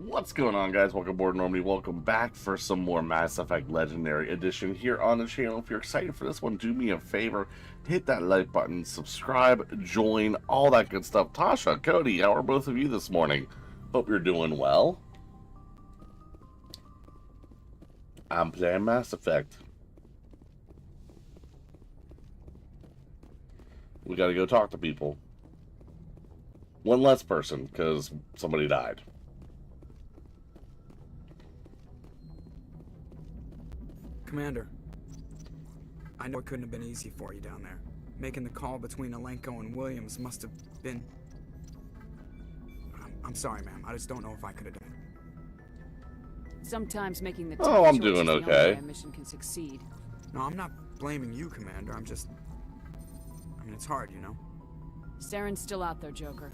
What's going on, guys? Welcome aboard Normally. Welcome back for some more Mass Effect Legendary Edition here on the channel. If you're excited for this one, do me a favor, hit that like button, subscribe, join, all that good stuff. Tasha, Cody, how are both of you this morning? Hope you're doing well. I'm playing Mass Effect. We gotta go talk to people. One less person, because somebody died. Commander, I know it couldn't have been easy for you down there. Making the call between Alenko and Williams must have been... I'm sorry, ma'am. I just don't know if I could have done it. Sometimes making the I'm choice doing is the only okay. way a mission can succeed. No, I'm not blaming you, Commander. I mean, it's hard, you know? Saren's still out there, Joker.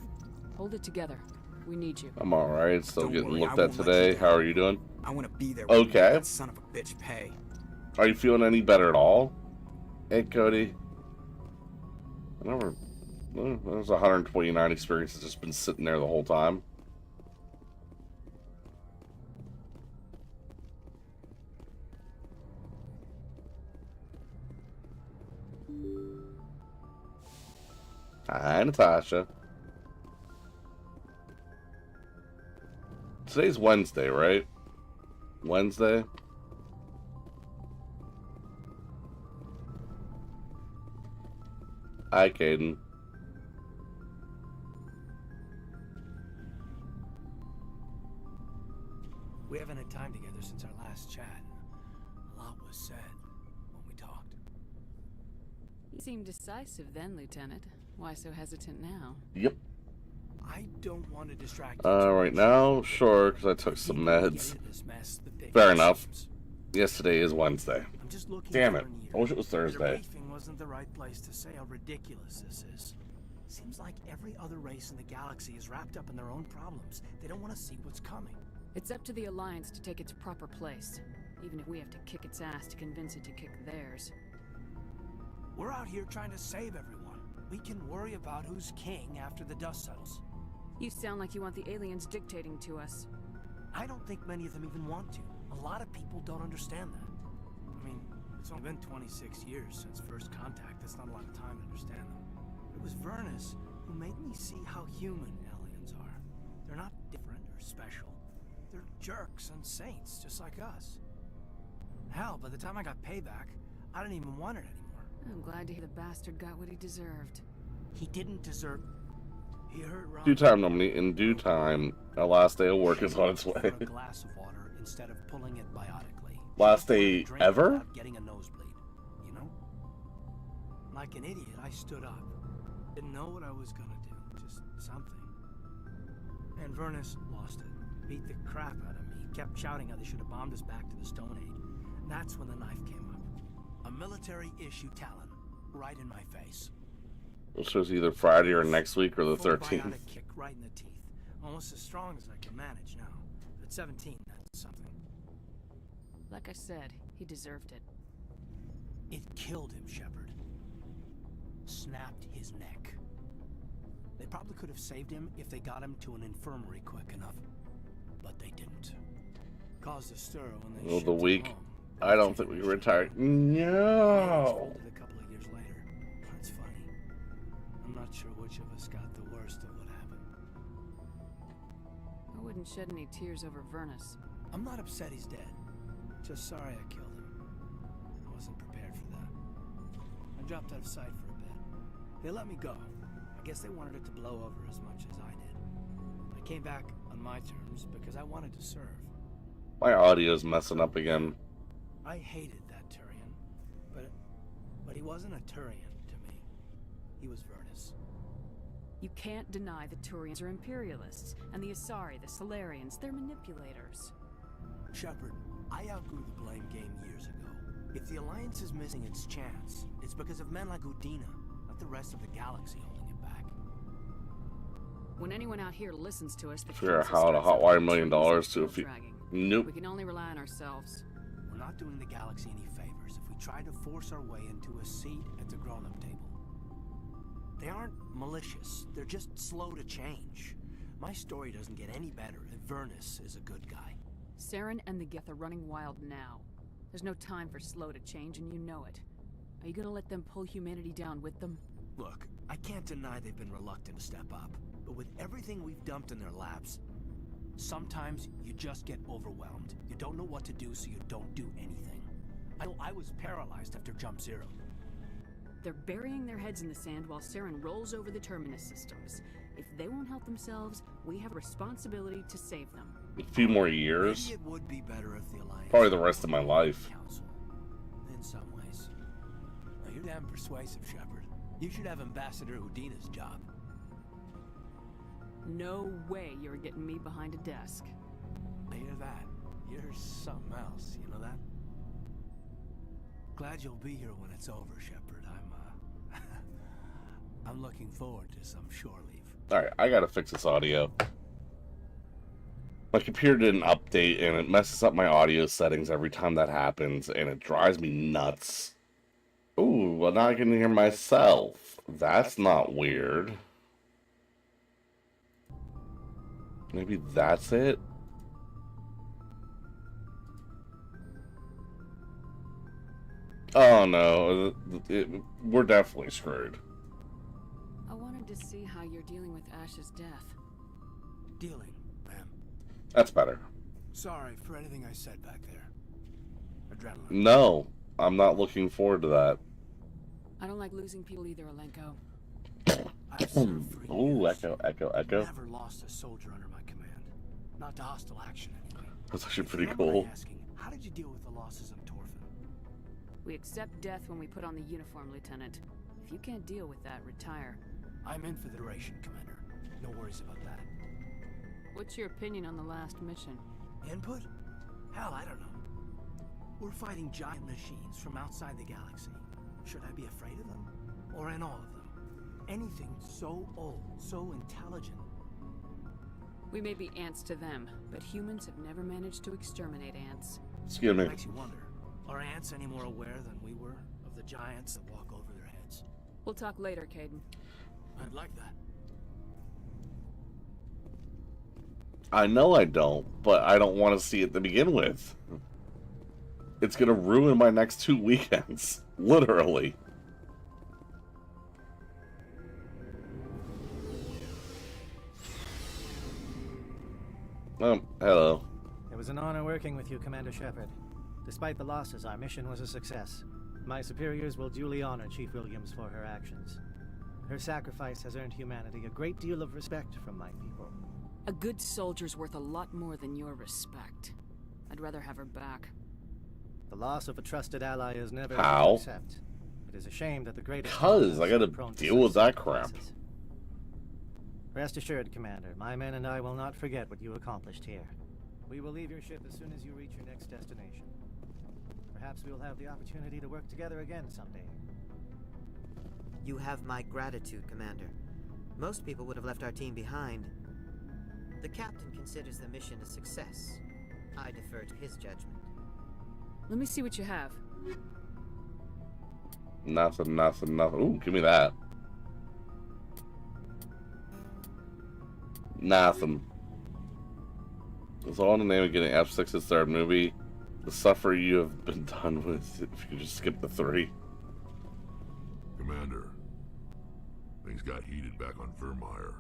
Hold it together. We need you. I'm alright, still Don't getting worry, looked I at won't let today. you down. How are you doing? I want to be there Okay. when that son of a bitch pay. Are you feeling any better at all? Hey, Cody. There's 129 experience that's just been sitting there the whole time. Hi, Natasha. Today's Wednesday, right? Wednesday? Hi, Caden. We haven't had time together since our last chat. A lot was said when we talked. You seemed decisive then, Lieutenant. Why so hesitant now? Yep. I don't want to distract you. Right now, sure, because I took some meds. Fair enough. Yesterday is Wednesday. I'm just looking. Damn it. I wish it was Thursday. Briefing wasn't the right place to say how ridiculous this is. Seems like every other race in the galaxy is wrapped up in their own problems. They don't want to see what's coming. It's up to the Alliance to take its proper place, even if we have to kick its ass to convince it to kick theirs. We're out here trying to save everyone. We can worry about who's king after the dust settles. You sound like you want the aliens dictating to us. I don't think many of them even want to. A lot of people don't understand that. I mean, it's only been 26 years since first contact. That's not a lot of time to understand them. It was Vernus who made me see how human aliens are. They're not different or special. They're jerks and saints, just like us. Hell, by the time I got payback, I didn't even want it anymore. I'm glad to hear the bastard got what he deserved. He didn't deserve... He hurt Ron. Due time, normally. In due time, our last day of work is on its way. For a glass of water instead of pulling it biotically. Last day Drink ever? without getting a nosebleed, you know? Like an idiot, I stood up. Didn't know what I was gonna do, just something. And Vernus lost it. Beat the crap out of me. Kept shouting how they should have bombed us back to the Stone Age. That's when the knife came up. A military-issue Talon, right in my face. It shows either Friday or next week or the Full 13th. biotic kick right in the teeth. Almost as strong as I can manage now. At 17, that's something. Like I said, he deserved it. It killed him, Shepard. Snapped his neck. They probably could have saved him if they got him to an infirmary quick enough. But they didn't. Caused a stir when they Well, shipped the him week. home. I don't think we can retire. No! Folded a couple of years later. That's funny. I'm not sure which of us got the worst of what happened. I wouldn't shed any tears over Vernus. I'm not upset he's dead. Just sorry I killed him. I wasn't prepared for that. I dropped out of sight for a bit. They let me go. I guess they wanted it to blow over as much as I did. I came back on my terms because I wanted to serve. My audio's messing up again. I hated that Turian, but he wasn't a Turian to me. He was Vernus. You can't deny the Turians are imperialists, and the Asari, the Solarians, they're manipulators. Shepard, I outgrew the blame game years ago. If the Alliance is missing its chance, it's because of men like Udina, not the rest of the galaxy holding it back. When anyone out here listens to us, the Figure out council how to starts hotwire up $1 million treason to a and few. dragging. Nope. We can only rely on ourselves. We're not doing the galaxy any favors if we try to force our way into a seat at the grown-up table. They aren't malicious, they're just slow to change. My story doesn't get any better if Vernus is a good guy. Saren and the Geth are running wild now. There's no time for slow to change, and you know it. Are you gonna let them pull humanity down with them? Look, I can't deny they've been reluctant to step up, but with everything we've dumped in their laps, sometimes you just get overwhelmed. You don't know what to do, so you don't do anything. I was paralyzed after Jump Zero. They're burying their heads in the sand while Saren rolls over the Terminus systems. If they won't help themselves, we have a responsibility to save them. A few more years. Maybe it would be better if the Alliance... Probably the rest of my life. Council. In some ways. Now, you're damn persuasive, Shepard. You should have Ambassador Udina's job. No way you're getting me behind a desk. I hear that. You're something else, you know that? Glad you'll be here when it's over, Shepard. I'm looking forward to some shore leave. Alright, I gotta fix this audio. My computer didn't update, and it messes up my audio settings every time that happens, and it drives me nuts. Ooh, well now I can hear myself. That's not weird. Maybe that's it? Oh no, we're definitely screwed. I wanted to see how you're dealing with Ash's death. Dealing, ma'am. That's better. Sorry for anything I said back there. Adrenaline. No, I'm not looking forward to that. I don't like losing people either, Alenko. I've served for Ooh, years. echo. Never lost a soldier under my command. Not to hostile action, anyway. That's actually pretty If you don't mind cool. asking, how did you deal with the losses on Torfin? We accept death when we put on the uniform, Lieutenant. If you can't deal with that, retire. I'm in for the duration, Commander. No worries about that. What's your opinion on the last mission? Input? Hell, I don't know. We're fighting giant machines from outside the galaxy. Should I be afraid of them? Or in awe of them? Anything so old, so intelligent. We may be ants to them, but humans have never managed to exterminate ants. Excuse me. Makes you wonder, are ants any more aware than we were of the giants that walk over their heads? We'll talk later, Caden. I'd like that. I know I don't, but I don't want to see it to begin with. It's gonna ruin my next 2 weekends. Literally. Hello. It was an honor working with you, Commander Shepard. Despite the losses, our mission was a success. My superiors will duly honor Chief Williams for her actions. Her sacrifice has earned humanity a great deal of respect from my people. A good soldier's worth a lot more than your respect. I'd rather have her back. The loss of a trusted ally is never How? to accept. It is a shame that the greatest... Because I gotta prone to deal with that such crap. sacrifices. Rest assured, Commander, my men and I will not forget what you accomplished here. We will leave your ship as soon as you reach your next destination. Perhaps we will have the opportunity to work together again someday. You have my gratitude, Commander. Most people would have left our team behind. The captain considers the mission a success. I defer to his judgment. Let me see what you have. Nothing. Ooh, give me that. Nothing. It's all in the name of getting F6's third movie. The suffering you have been done with if you could just skip the 3. Commander, things got heated back on Vermeer.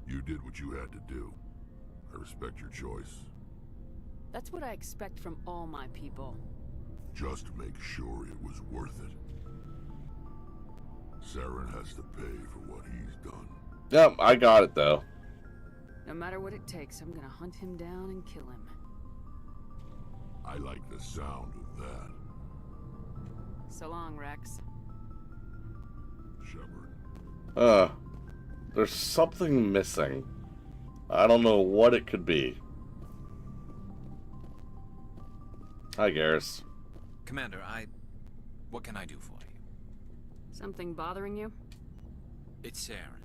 You did what you had to do. I respect your choice. That's what I expect from all my people. Just make sure it was worth it. Saren has to pay for what he's done. Yep, I got it though. No matter what it takes, I'm gonna hunt him down and kill him. I like the sound of that. So long, Rex. Shepard. There's something missing. I don't know what it could be. Hi, Garrus. Commander, what can I do for you? Something bothering you? It's Saren.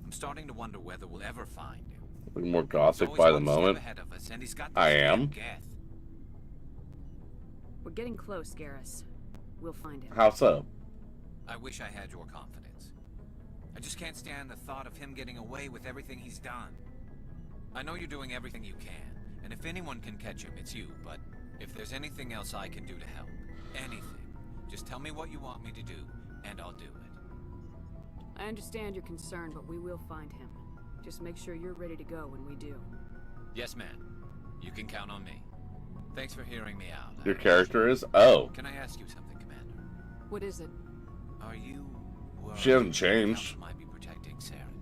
I'm starting to wonder whether we'll ever find him. Looking more He's gothic always by the one step moment. ahead of us, and he's got I this am. damn Geth. We're getting close, Garrus. We'll find him. How so? I wish I had your confidence. I just can't stand the thought of him getting away with everything he's done. I know you're doing everything you can, and if anyone can catch him, it's you, but if there's anything else I can do to help, anything, just tell me what you want me to do, and I'll do it. I understand your concern, but we will find him. Just make sure you're ready to go when we do. Yes, ma'am. You can count on me. Thanks for hearing me out. Your character is? Oh. Can I ask you something, Commander? What is it? Are you worried She hasn't the changed. Council might be protecting Saren?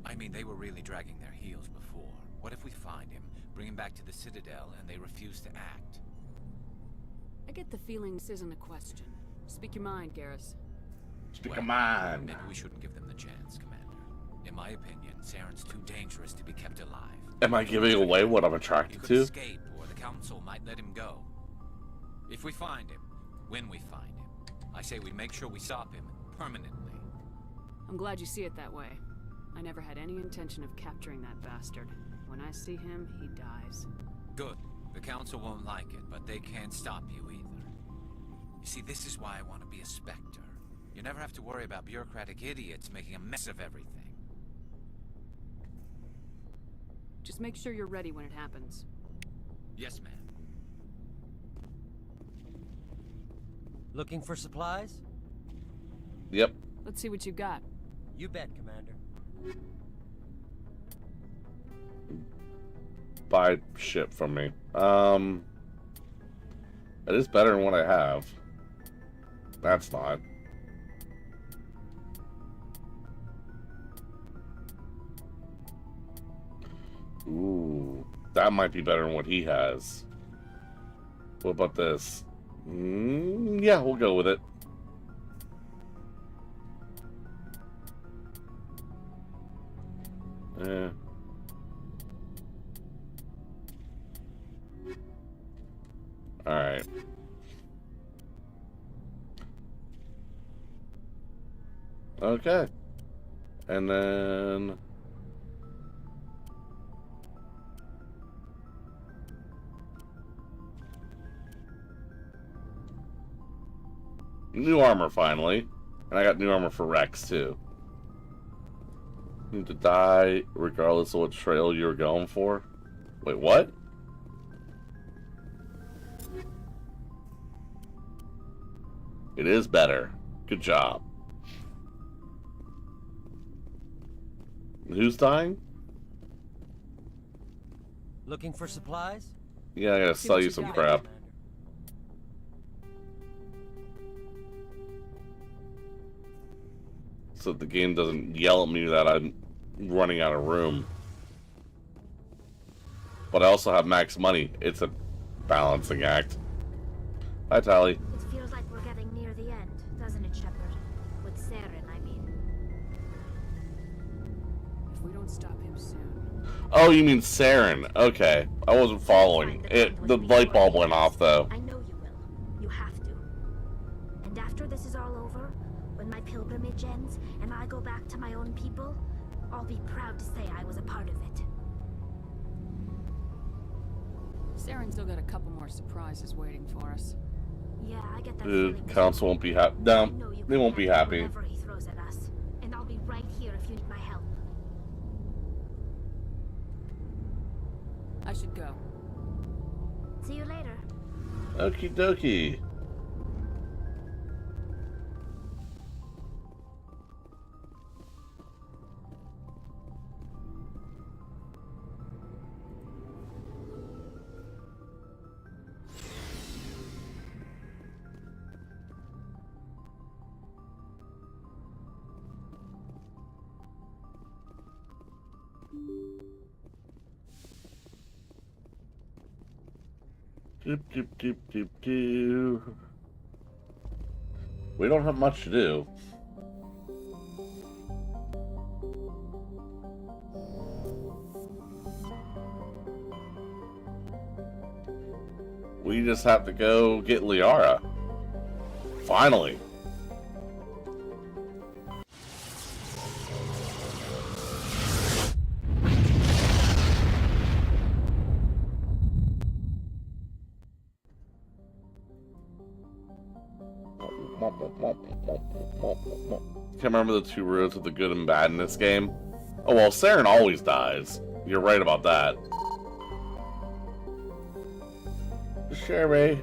I mean, they were really dragging their heels before. What if we find him, bring him back to the Citadel, and they refuse to act? I get the feeling this isn't a question. Speak your mind, Garrus. Speak Well, a mind. Maybe we shouldn't give them the chance, Commander. In my opinion, Saren's too dangerous to be kept alive. Am I giving away what I'm He attracted could to? escape, or the Council might let him go. If we find him, when we find him, I say we make sure we stop him permanently. I'm glad you see it that way. I never had any intention of capturing that bastard. When I see him, he dies. Good. The Council won't like it, but they can't stop you either. You see, this is why I want to be a Spectre. You never have to worry about bureaucratic idiots making a mess of everything. Just make sure you're ready when it happens. Yes, ma'am. Looking for supplies? Yep. Let's see what you got. You bet, Commander. Buy shit from me. It is better than what I have. That's not. Ooh, that might be better than what he has. What about this? Yeah, we'll go with it. Yeah. Alright. Okay. And then... new armor, finally. And I got new armor for Rex, too. Need to die regardless of what trail you were going for. Wait, what? It is better. Good job. Who's dying? Looking for supplies? Yeah, I gotta See sell what you you some got. crap. Commander. So the game doesn't yell at me that I'm running out of room. But I also have max money. It's a balancing act. Hi, Tally. It feels like we're getting near the end, doesn't it, Shepard? With Saren, I mean. If we don't stop him soon. Oh, you mean Saren. Okay. I wasn't following. The light bulb went off, though. I know you will. You have to. And after this is all over, when my pilgrimage ends and I go back to my own people, I'll be proud to say I was a part of it. Saren's still got a couple more surprises waiting for us. Yeah, I get that The feeling. council won't be happy. No, I know you they can won't be handle happy. whatever he throws at us, and I'll be right here if you need my help. I should go. See you later. Okie dokie. Doop, doop, doop, doop, doop. We don't have much to do. We just have to go get Liara. Finally. Can't remember the two roads of the good and bad in this game. Oh well, Saren always dies. You're right about that. Sherry.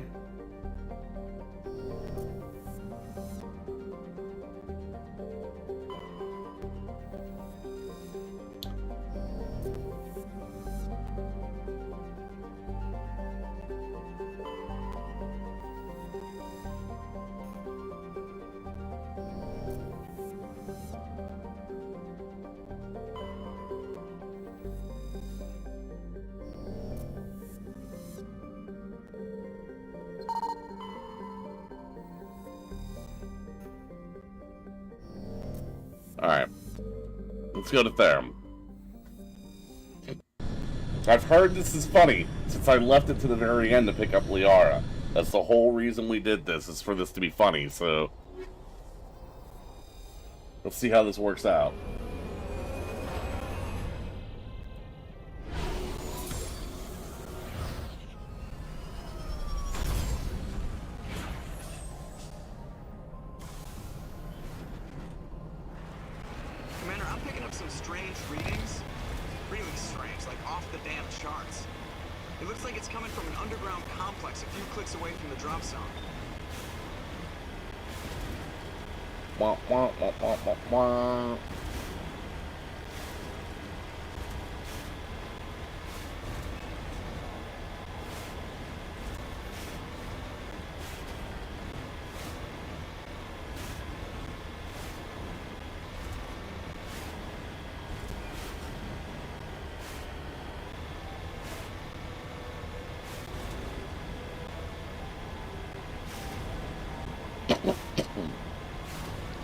Alright. Let's go to Therum. I've heard this is funny, since I left it to the very end to pick up Liara. That's the whole reason we did this, is for this to be funny, so... Let's see how this works out. Commander, I'm picking up some strange readings. Really strange, like off the damn charts. It looks like it's coming from an underground complex a few clicks away from the drop zone. Wah, wah, wah, wah, wah, wah.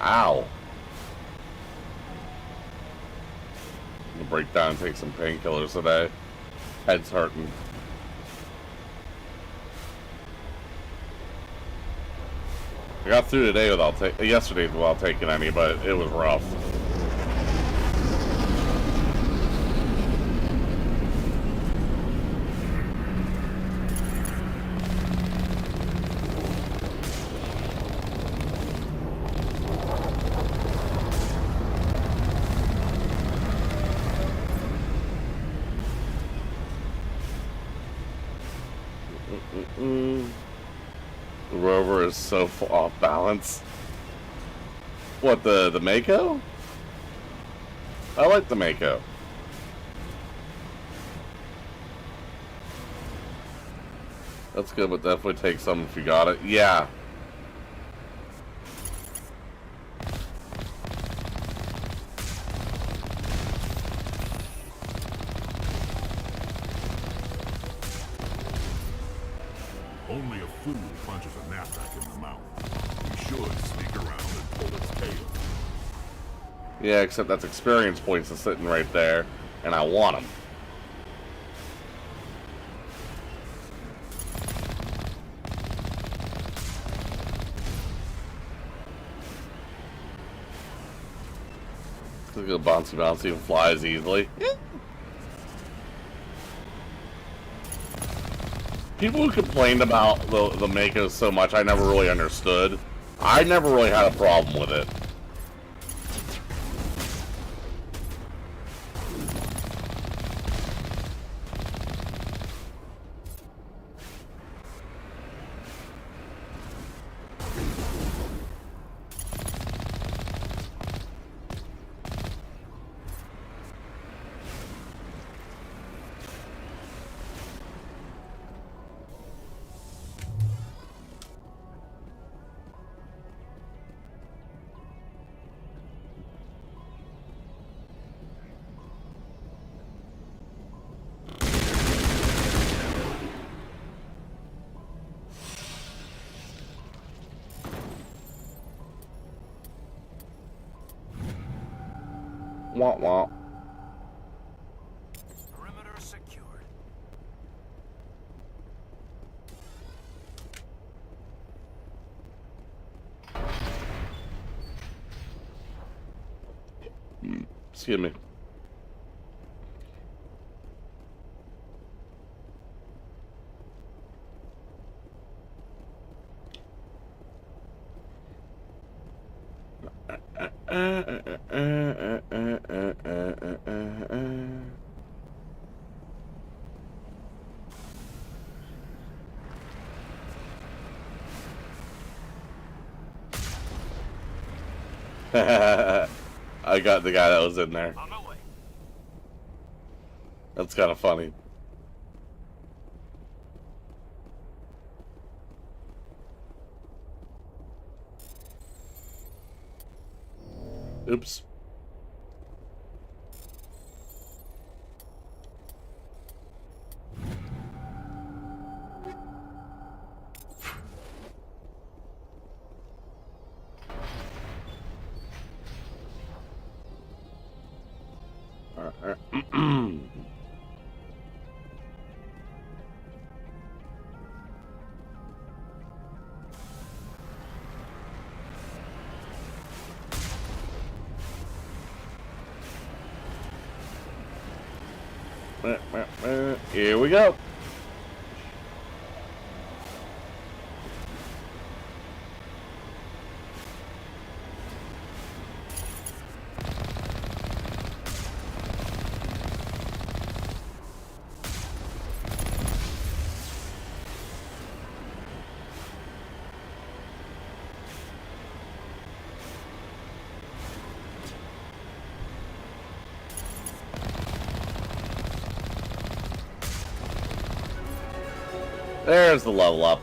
Ow. I'm gonna break down and take some painkillers today. Head's hurting. I got through today without yesterday without taking any, but it was rough. The rover is so off balance. What, the Mako? I like the Mako. That's good, but definitely take some if you got it. Yeah. Only a fool punches a knapsack in the mouth. You should sneak around and pull its tail. Yeah, except that's experience points that's sitting right there, and I want them. Look at the bouncy bouncy and flies easily. People who complained about the Mako so much, I never really understood. I never really had a problem with it. Wah wah. Perimeter secured. Excuse me. I got the guy that was in there. On my way. That's kind of funny. Oops. Here we go. There's the level up.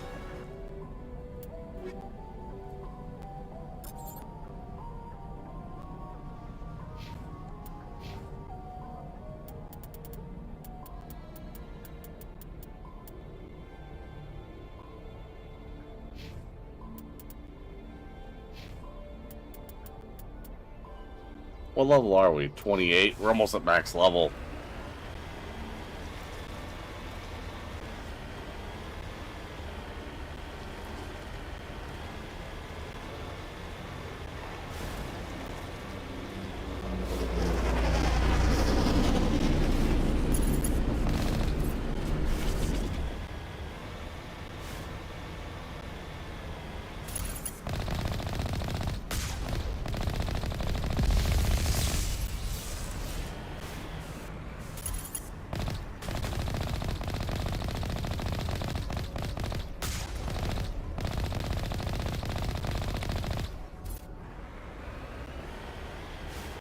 What level are we? 28? We're almost at max level.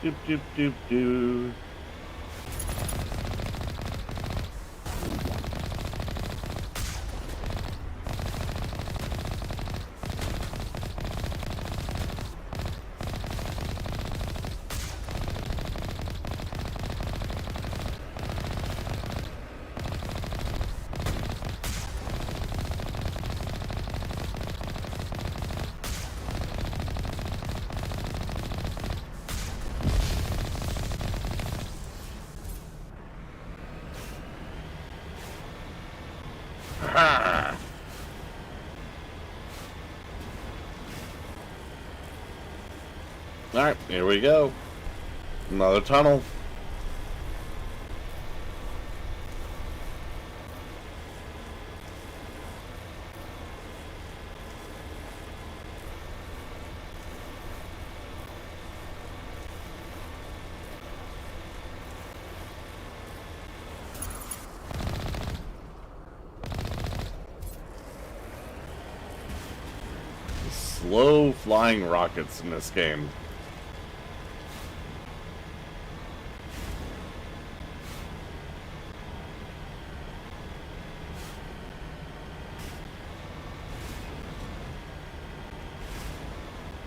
Doop doop doop doo. Alright, here we go. Another tunnel. Slow flying rockets in this game.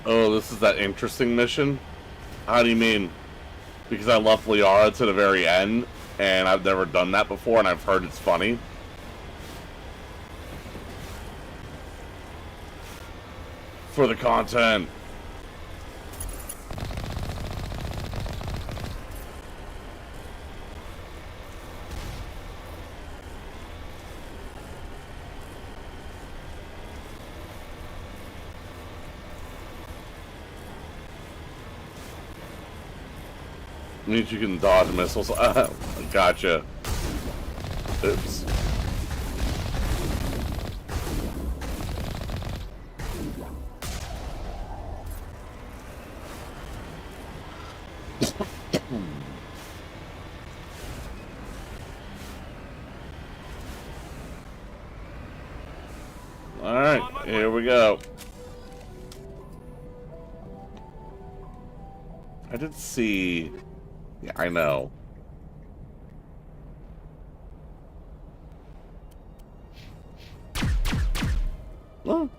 Oh, this is that interesting mission? How do you mean? Because I left Liara to the very end, and I've never done that before, and I've heard it's funny. For the content. Means you can dodge missiles. Gotcha. Oops. Alright, here we go. I did see... Yeah, I know. Well,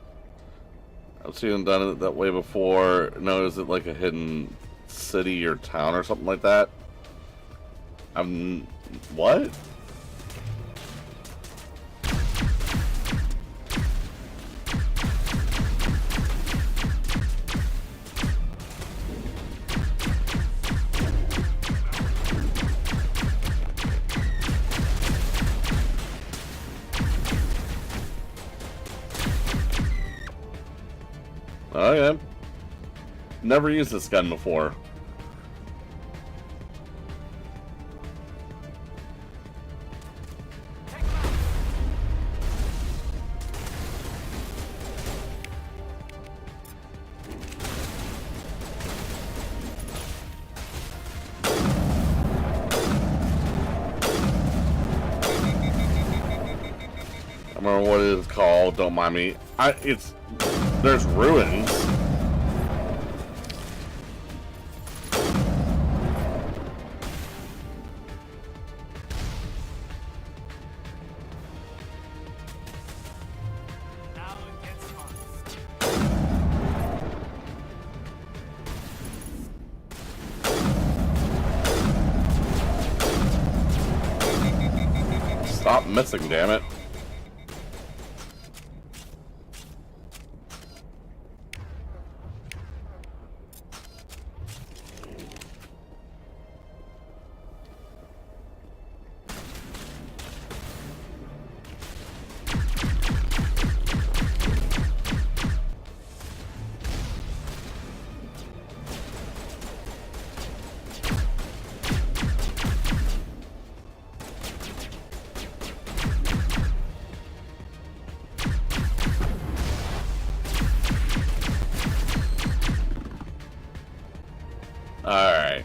I've seen them done it that way before. No, is it like a hidden city or town or something like that? What? Oh yeah. Never used this gun before. I remember what it is called, don't mind me. There's ruins. Now it gets fun. Stop missing, damn it. Alright.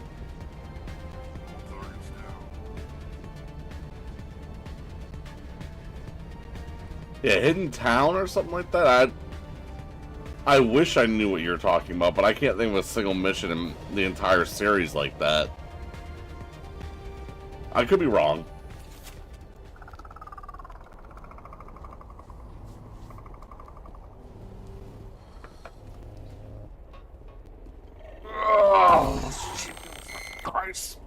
Yeah, hidden town or something like that. I wish I knew what you're talking about, but I can't think of a single mission in the entire series like that. I could be wrong. Oh, Christ.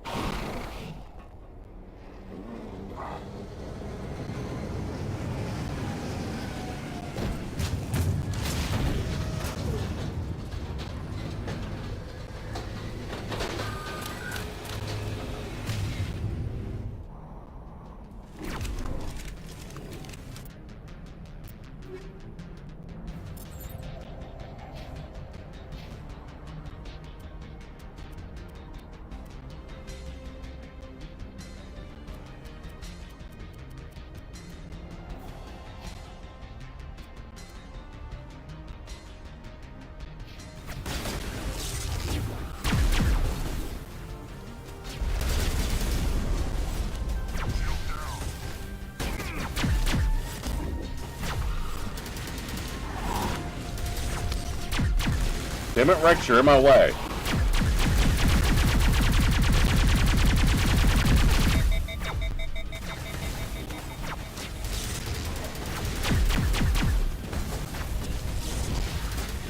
Damn it, Rex, you're in my way.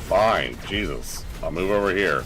Fine, Jesus. I'll move over here.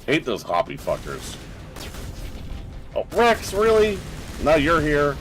Hate those hoppy fuckers. Oh, Rex, really? Now you're here.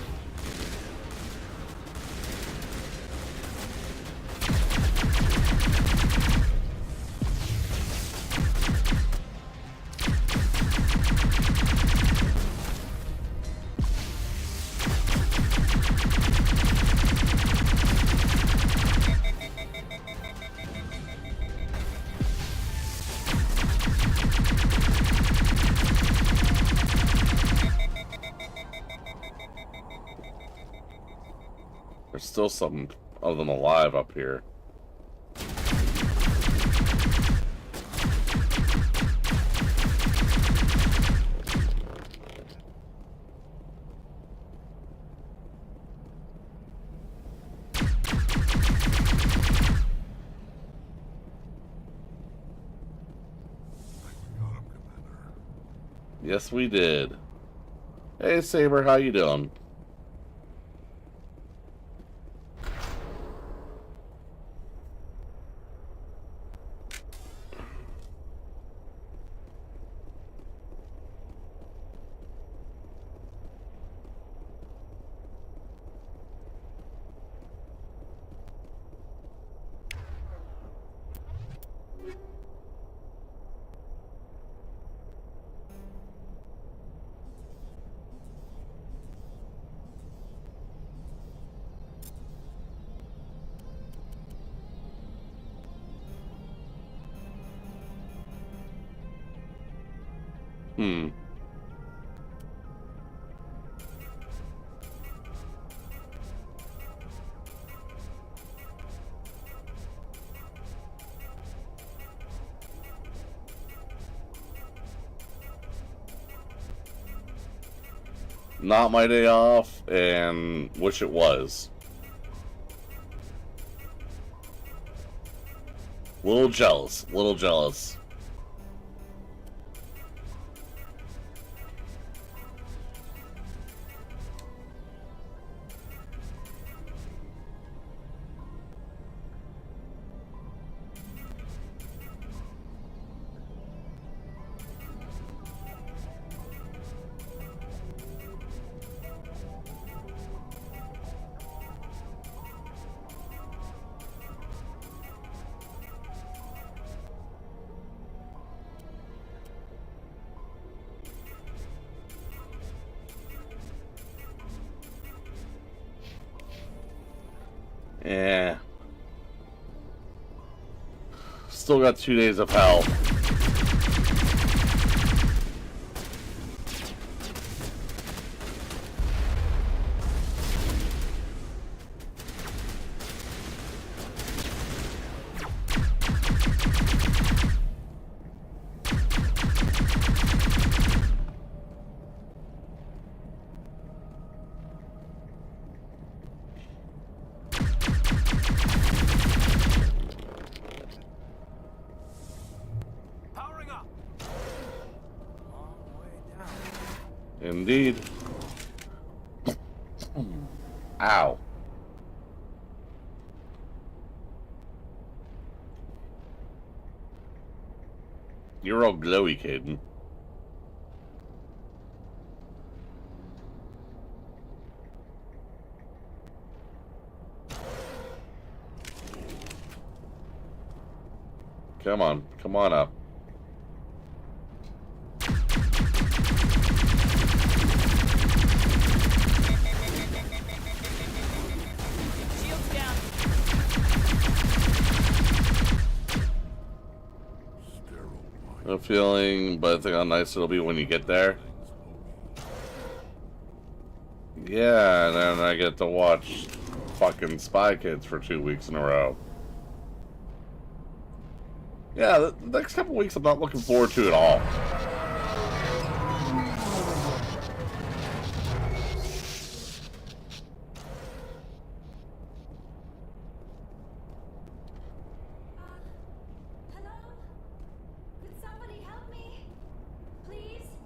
still some of them alive up here. Yes, we did. Hey, Saber, how you doing? Not my day off, and wish it was. Little jealous, little jealous. Yeah. Still got 2 days of hell. Indeed. Ow. You're all glowy, Caden. Come on up. No feeling, but I think how nice it'll be when you get there. Yeah, and then I get to watch fucking Spy Kids for 2 weeks in a row. Yeah, the next couple weeks I'm not looking forward to at all.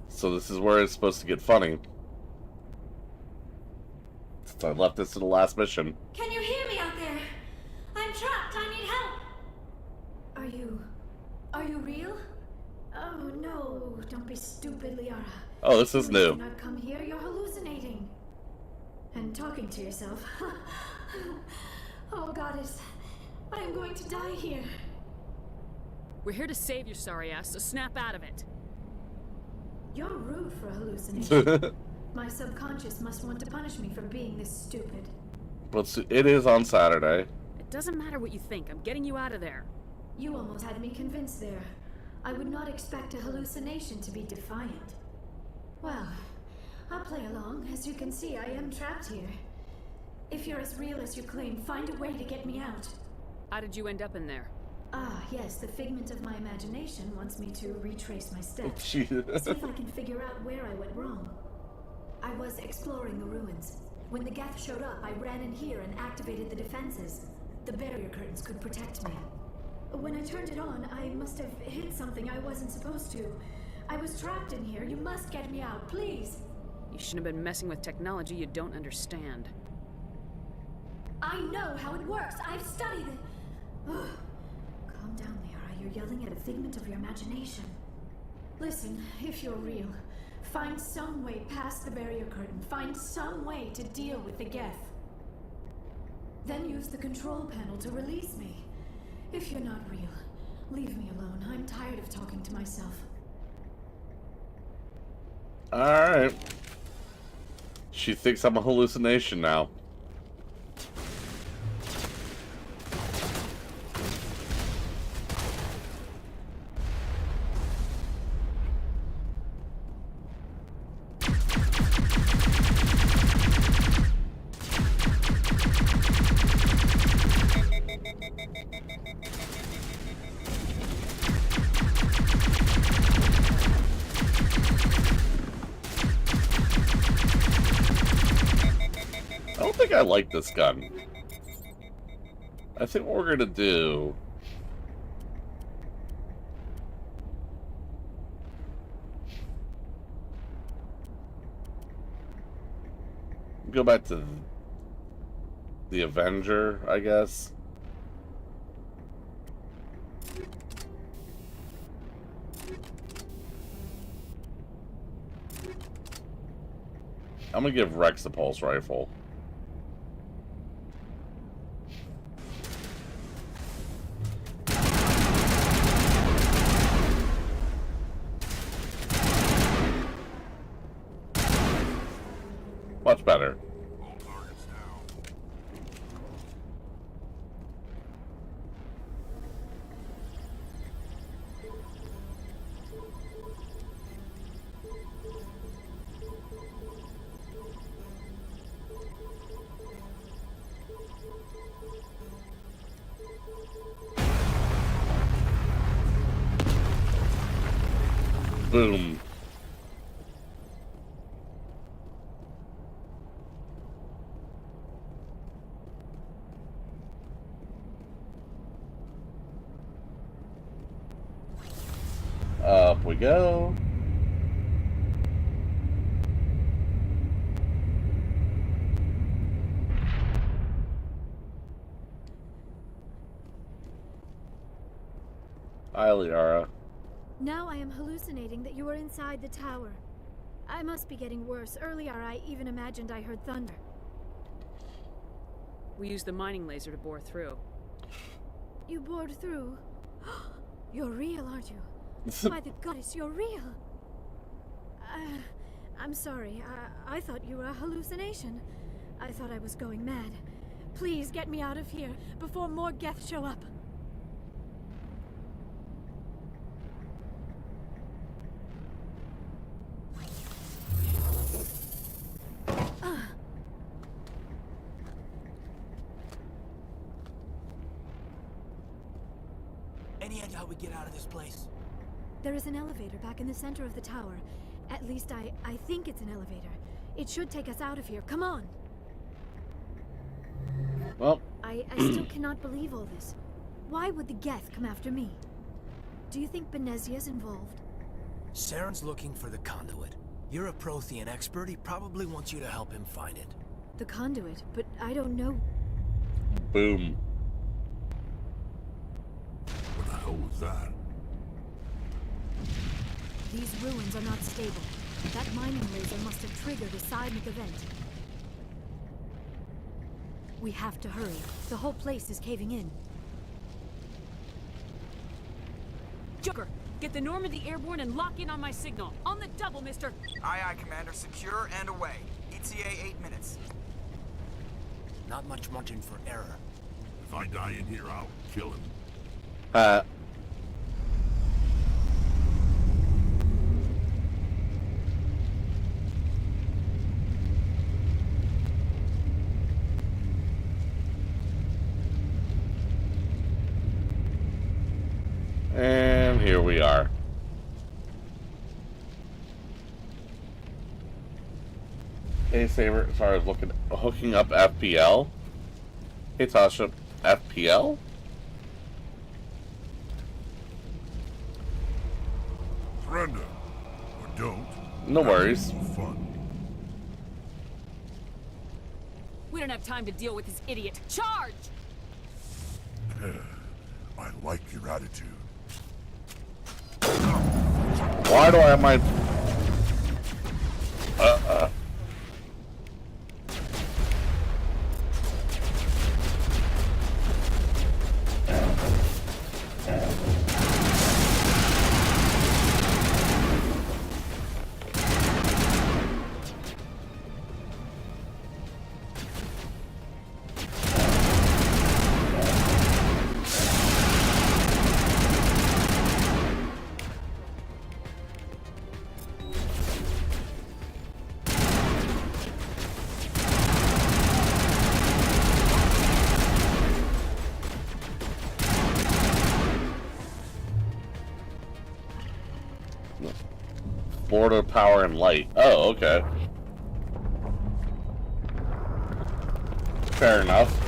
So this is where it's supposed to get funny. Since I left this to the last mission. Can you hear me out there? I'm trapped. I need help. Are you real? Oh no, don't be stupid, Liara. Oh, this is new. Do not come here. You're hallucinating. And talking to yourself. Oh, goddess. I am going to die here. We're here to save your sorry ass, so snap out of it. You're rude for a hallucination. My subconscious must want to punish me for being this stupid. But it is on Saturday. It doesn't matter what you think. I'm getting you out of there. You almost had me convinced there. I would not expect a hallucination to be defiant. Well, I'll play along. As you can see, I am trapped here. If you're as real as you claim, find a way to get me out. How did you end up in there? Ah, yes, the figment of my imagination wants me to retrace my steps. She- See if I can figure out where I went wrong. I was exploring the ruins. When the Geth showed up, I ran in here and activated the defenses. The barrier curtains could protect me. When I turned it on, I must have hit something I wasn't supposed to. I was trapped in here. You must get me out, please. You shouldn't have been messing with technology you don't understand. I know how it works. I've studied it. Ugh. Calm down, Liara. You're yelling at a figment of your imagination. Listen, if you're real, find some way past the barrier curtain. Find some way to deal with the Geth. Then use the control panel to release me. If you're not real, leave me alone. I'm tired of talking to myself. Alright. She thinks I'm a hallucination now. I don't think I like this gun. I think what we're gonna do... go back to the Avenger, I guess. I'm gonna give Rex the pulse rifle. Much better. All targets down. Boom. Up we go. Hi, Liara. Now I am hallucinating that you are inside the tower. I must be getting worse. Earlier, I even imagined I heard thunder. We used the mining laser to bore through. You bored through? You're real, aren't you? By the goddess, you're real! I'm sorry. I thought you were a hallucination. I thought I was going mad. Please get me out of here before more Geth show up. Any idea how we get out of this place? There is an elevator back in the center of the tower. At least I think it's an elevator. It should take us out of here. Come on! Well, I still cannot believe all this. Why would the Geth come after me? Do you think Benezia's involved? Saren's looking for the conduit. You're a Prothean expert. He probably wants you to help him find it. The conduit, but I don't know. boom. What the hell was that? These ruins are not stable. That mining laser must have triggered a seismic event. We have to hurry. The whole place is caving in. Joker, get the Normandy airborne and lock in on my signal. On the double, mister. Aye, aye, Commander. Secure and away. ETA 8 minutes. Not much margin for error. If I die in here, I'll kill him. And here we are. Hey, Saber, sorry, I was hooking up FPL. Hey, Tasha, FPL? Surrender. Or don't. No worries. Fun. We don't have time to deal with this idiot. Charge! I like your attitude. Why do I have my... Florida Power and Light. Oh, okay. Fair enough.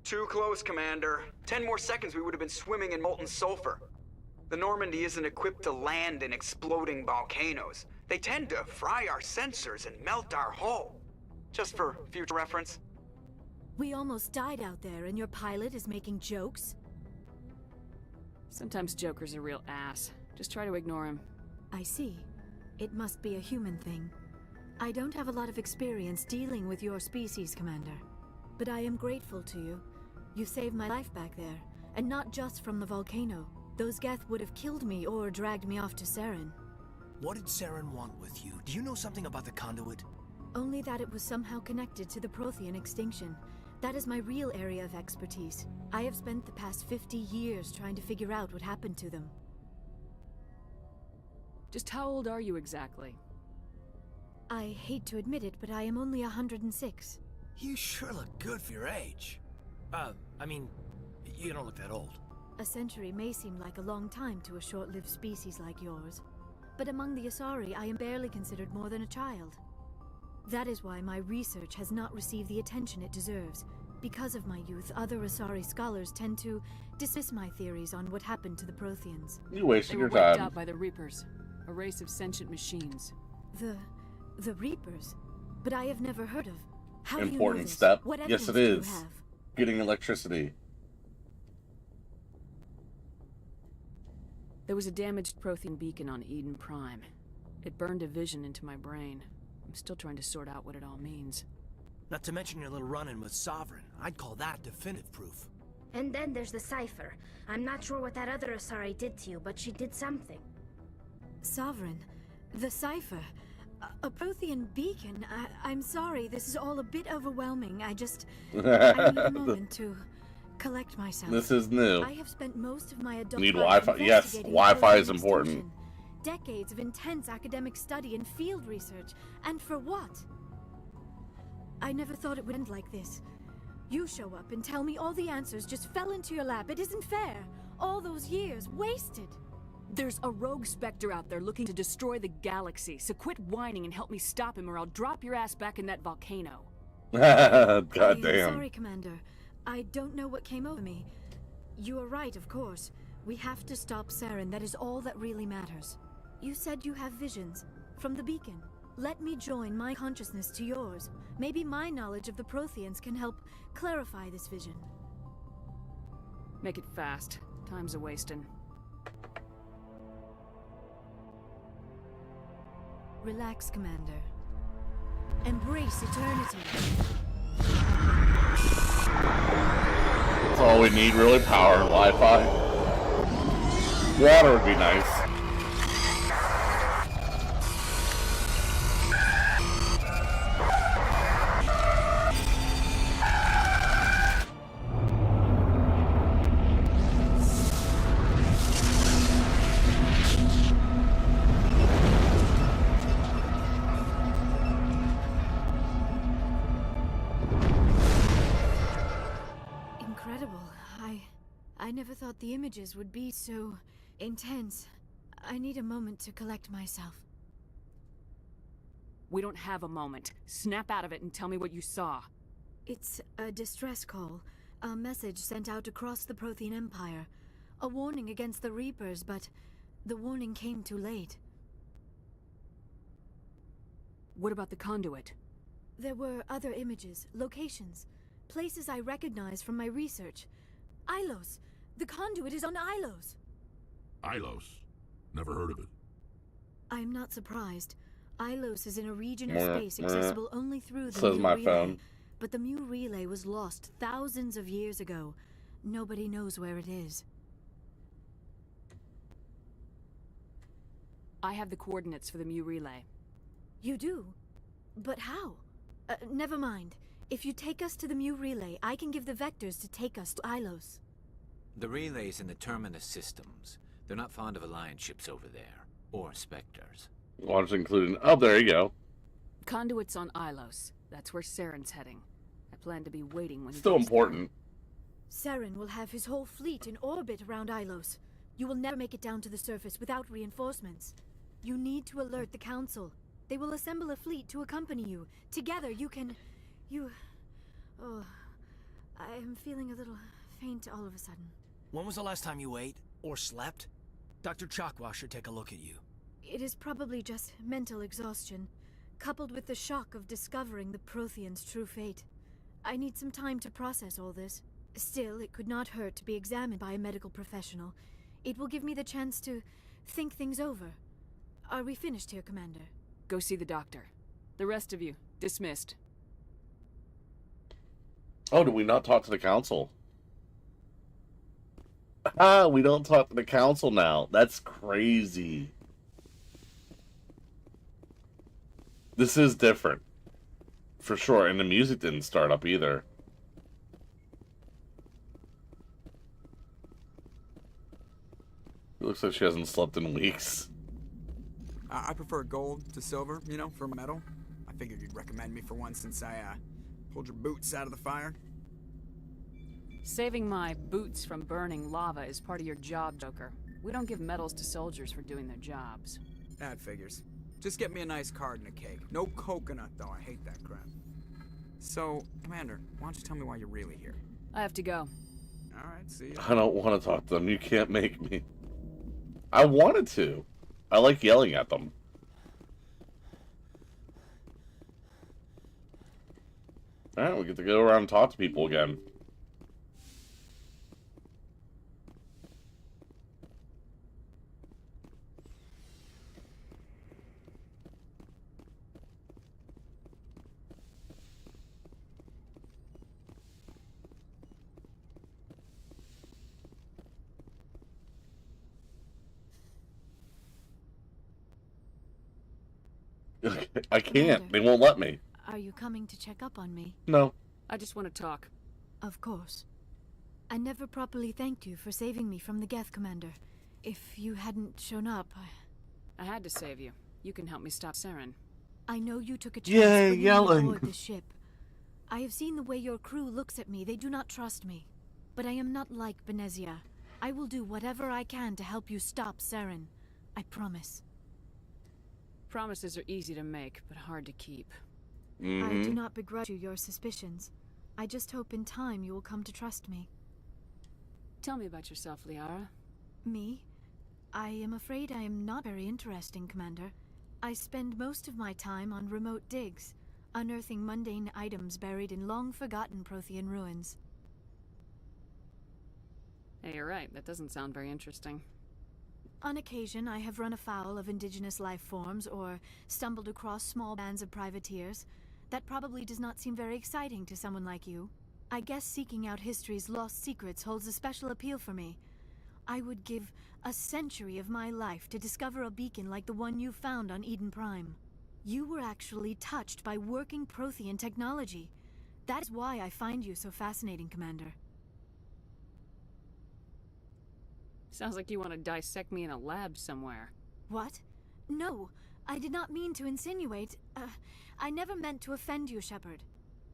Too close, Commander. 10 more seconds we would have been swimming in molten sulfur. The Normandy isn't equipped to land in exploding volcanoes. They tend to fry our sensors and melt our hull. Just for future reference. We almost died out there, and your pilot is making jokes? Sometimes Joker's a real ass. Just try to ignore him. I see. It must be a human thing. I don't have a lot of experience dealing with your species, Commander. But I am grateful to you. You saved my life back there, and not just from the volcano. Those Geth would have killed me or dragged me off to Saren. What did Saren want with you? Do you know something about the conduit? Only that it was somehow connected to the Prothean extinction. That is my real area of expertise. I have spent the past 50 years trying to figure out what happened to them. Just how old are you exactly? I hate to admit it, but I am only 106. You sure look good for your age. I mean, you don't look that old. A century may seem like a long time to a short-lived species like yours. But among the Asari, I am barely considered more than a child. That is why my research has not received the attention it deserves. Because of my youth, other Asari scholars tend to dismiss my theories on what happened to the Protheans. You wasted They your were wiped time. out by the Reapers, a race of sentient machines. The Reapers? But I have never heard of. How do you know Important this? step. What Yes, evidence it do you is. have? Getting electricity. There was a damaged Prothean beacon on Eden Prime. It burned a vision into my brain. I'm still trying to sort out what it all means. Not to mention your little run-in with Sovereign. I'd call that definitive proof. And then there's the cipher. I'm not sure what that other Asari did to you, but she did something. Sovereign. The cipher. A Prothean beacon. I'm sorry, this is all a bit overwhelming. I need a moment to collect myself. This is new. I have spent most of my adult Need life Wi-Fi? Yes, investigating Wi-Fi is Prothean important. extinction. Decades of intense academic study and field research. And for what? I never thought it would end like this. You show up and tell me all the answers just fell into your lap. It isn't fair. All those years wasted. There's a rogue Spectre out there looking to destroy the galaxy, so quit whining and help me stop him or I'll drop your ass back in that volcano. God I'm damn. sorry, Commander. I don't know what came over me. You are right, of course. We have to stop Saren. That is all that really matters. You said you have visions from the beacon. Let me join my consciousness to yours. Maybe my knowledge of the Protheans can help clarify this vision. Make it fast. Time's a wasting. Relax, Commander. Embrace eternity. That's all we need, really. Power, Wi-Fi. Water would be nice. Incredible. I never thought the images would be so intense. I need a moment to collect myself. We don't have a moment. Snap out of it and tell me what you saw. It's a distress call. A message sent out across the Prothean Empire. A warning against the Reapers, but the warning came too late. What about the conduit? There were other images, locations, places I recognized from my research. Ilos! The conduit is on Ilos! Ilos? Never heard of it. I'm not surprised. Ilos is in a region of space accessible only through the Says Mu my Relay. phone. But the Mu Relay was lost thousands of years ago. Nobody knows where it is. I have the coordinates for the Mu Relay. You do? But how? Never mind. If you take us to the Mu Relay, I can give the vectors to take us to Ilos. The relay's in the Terminus systems. They're not fond of Alliance ships over there. Or Spectres. Launch included. Oh, there you go. Conduit's on Ilos. That's where Saren's heading. I plan to be waiting when he Still gets important. Saren will have his whole fleet in orbit around Ilos. You will never make it down to the surface without reinforcements. You need to alert the Council. They will assemble a fleet to accompany you. Together you can... Oh... I am feeling a little faint all of a sudden. When was the last time you ate? Or slept? Dr. Chakwa should take a look at you. It is probably just mental exhaustion, coupled with the shock of discovering the Protheans' true fate. I need some time to process all this. Still, it could not hurt to be examined by a medical professional. It will give me the chance to think things over. Are we finished here, Commander? Go see the doctor. The rest of you, dismissed. Oh, did we not talk to the Council? Ah, we don't talk to the Council now. That's crazy. This is different. For sure, and the music didn't start up either. It looks like she hasn't slept in weeks. I prefer gold to silver, you know, for metal. I figured you'd recommend me for one since I, pulled your boots out of the fire. Saving my boots from burning lava is part of your job, Joker. We don't give medals to soldiers for doing their jobs. That figures. Just get me a nice card and a cake. No coconut, though. I hate that crap. So, Commander, why don't you tell me why you're really here? I have to go. Alright, see ya. I don't want to talk to them. You can't make me. I wanted to. I like yelling at them. Alright, we get to go around and talk to people again. I can't. They won't let me. Are you coming to check up on me? No. I just want to talk. Of course. I never properly thanked you for saving me from the Geth, Commander. If you hadn't shown up, I had to save you. You can help me stop Saren. I know you took a chance Yay, bringing me yelling. aboard this ship. I have seen the way your crew looks at me. They do not trust me. But I am not like Benezia. I will do whatever I can to help you stop Saren. I promise. Promises are easy to make, but hard to keep. I do not begrudge you your suspicions. I just hope in time you will come to trust me. Tell me about yourself, Liara. Me? I am afraid I am not very interesting, Commander. I spend most of my time on remote digs, unearthing mundane items buried in long-forgotten Prothean ruins. Hey, you're right. That doesn't sound very interesting. On occasion, I have run afoul of indigenous life forms or stumbled across small bands of privateers. That probably does not seem very exciting to someone like you. I guess seeking out history's lost secrets holds a special appeal for me. I would give a century of my life to discover a beacon like the one you found on Eden Prime. You were actually touched by working Prothean technology. That is why I find you so fascinating, Commander. Sounds like you want to dissect me in a lab somewhere. What? No, I did not mean to insinuate. I never meant to offend you, Shepard.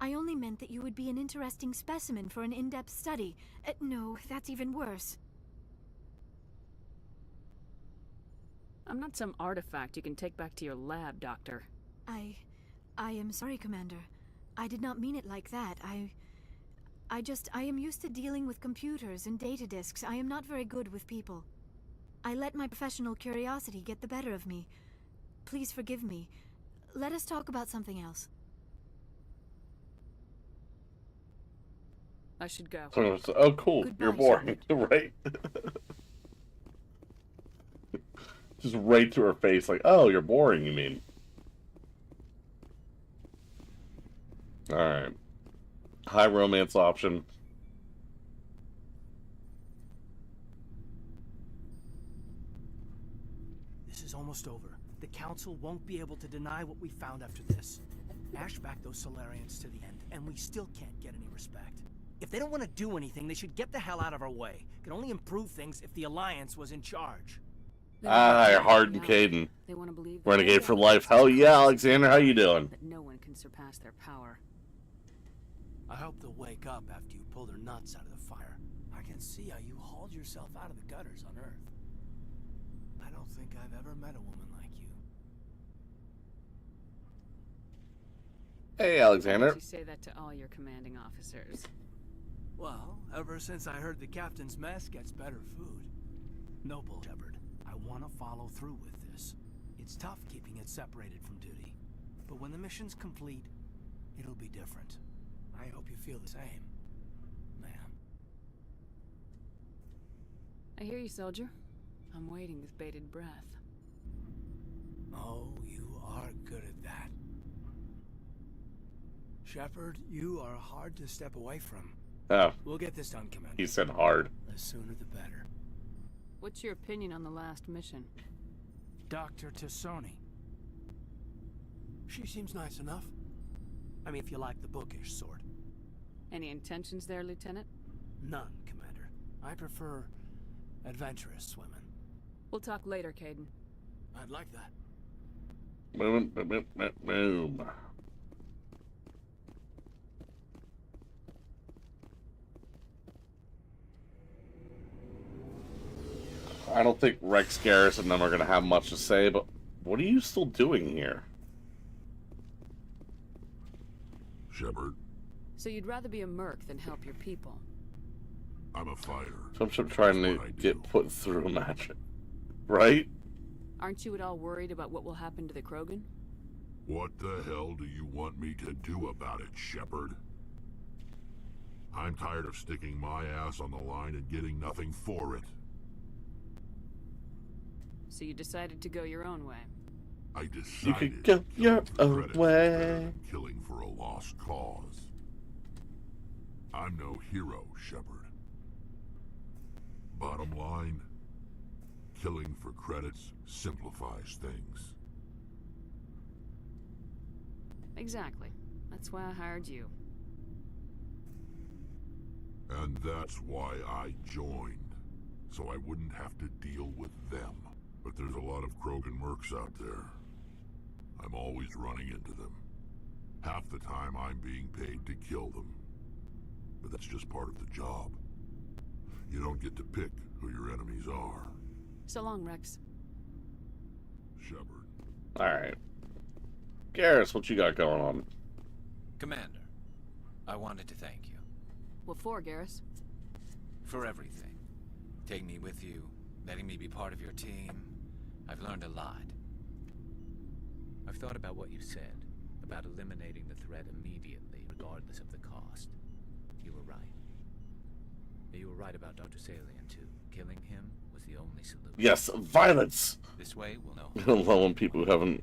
I only meant that you would be an interesting specimen for an in-depth study. No, that's even worse. I'm not some artifact you can take back to your lab, Doctor. I am sorry, Commander. I did not mean it like that. I am used to dealing with computers and data disks. I am not very good with people. I let my professional curiosity get the better of me. Please forgive me. Let us talk about something else. I should go. Oh, cool. Goodbye, You're boring. Right? Just right to her face, like, oh, you're boring, you mean. Alright. High romance option. This is almost over. The Council won't be able to deny what we found after this. Ash backed those Solarians to the end, and we still can't get any respect. If they don't want to do anything, they should get the hell out of our way. Can only improve things if the Alliance was in charge. Harden Caden. They want to believe Renegade for life. Hell yeah, Alexander, how you doing? that no one can surpass their power. I hope they'll wake up after you pull their nuts out of the fire. I can see how you hauled yourself out of the gutters on Earth. I don't think I've ever met a woman like you. Hey, Alexander. Why don't you say that to all your commanding officers? Well, ever since I heard the captain's mess gets better food. Noble Shepard, I want to follow through with this. It's tough keeping it separated from duty, but when the mission's complete, it'll be different. I hope you feel the same, ma'am. I hear you, soldier. I'm waiting with bated breath. Oh, you are good at that. Shepard, you are hard to step away from. Oh, We'll get this done, Commander. he said hard. The sooner the better. What's your opinion on the last mission? Dr. Tassoni. She seems nice enough. I mean, if you like the bookish sort. Any intentions there, Lieutenant? None, Commander. I prefer adventurous women. We'll talk later, Caden. I'd like that. Boom, boom, boom, boom, boom. I don't think Rex Garrus and them are going to have much to say, but what are you still doing here? Shepard, So you'd rather be a merc than help your people? I'm a fighter. So I'm trying That's to what I get do. put through a match. Right? Aren't you at all worried about what will happen to the Krogan? What the hell do you want me to do about it, Shepard? I'm tired of sticking my ass on the line and getting nothing for it. So you decided to go your own way? I decided You could go your killing for own credit is better way. than killing for a lost cause. I'm no hero, Shepard. Bottom line, killing for credits simplifies things. Exactly. That's why I hired you. And that's why I joined, so I wouldn't have to deal with them. But there's a lot of Krogan mercs out there. I'm always running into them. Half the time I'm being paid to kill them. But that's just part of the job. You don't get to pick who your enemies are. So long, Rex. Shepard. Alright. Garrus, what you got going on? Commander, I wanted to thank you. What for, Garrus? For everything. Taking me with you, letting me be part of your team. I've learned a lot. I've thought about what you said, about eliminating the threat immediately, regardless of the cost. You were right. You were right about Dr. Salient, too. Killing him was the only solution. Yes, violence! This way, we'll know. When people who haven't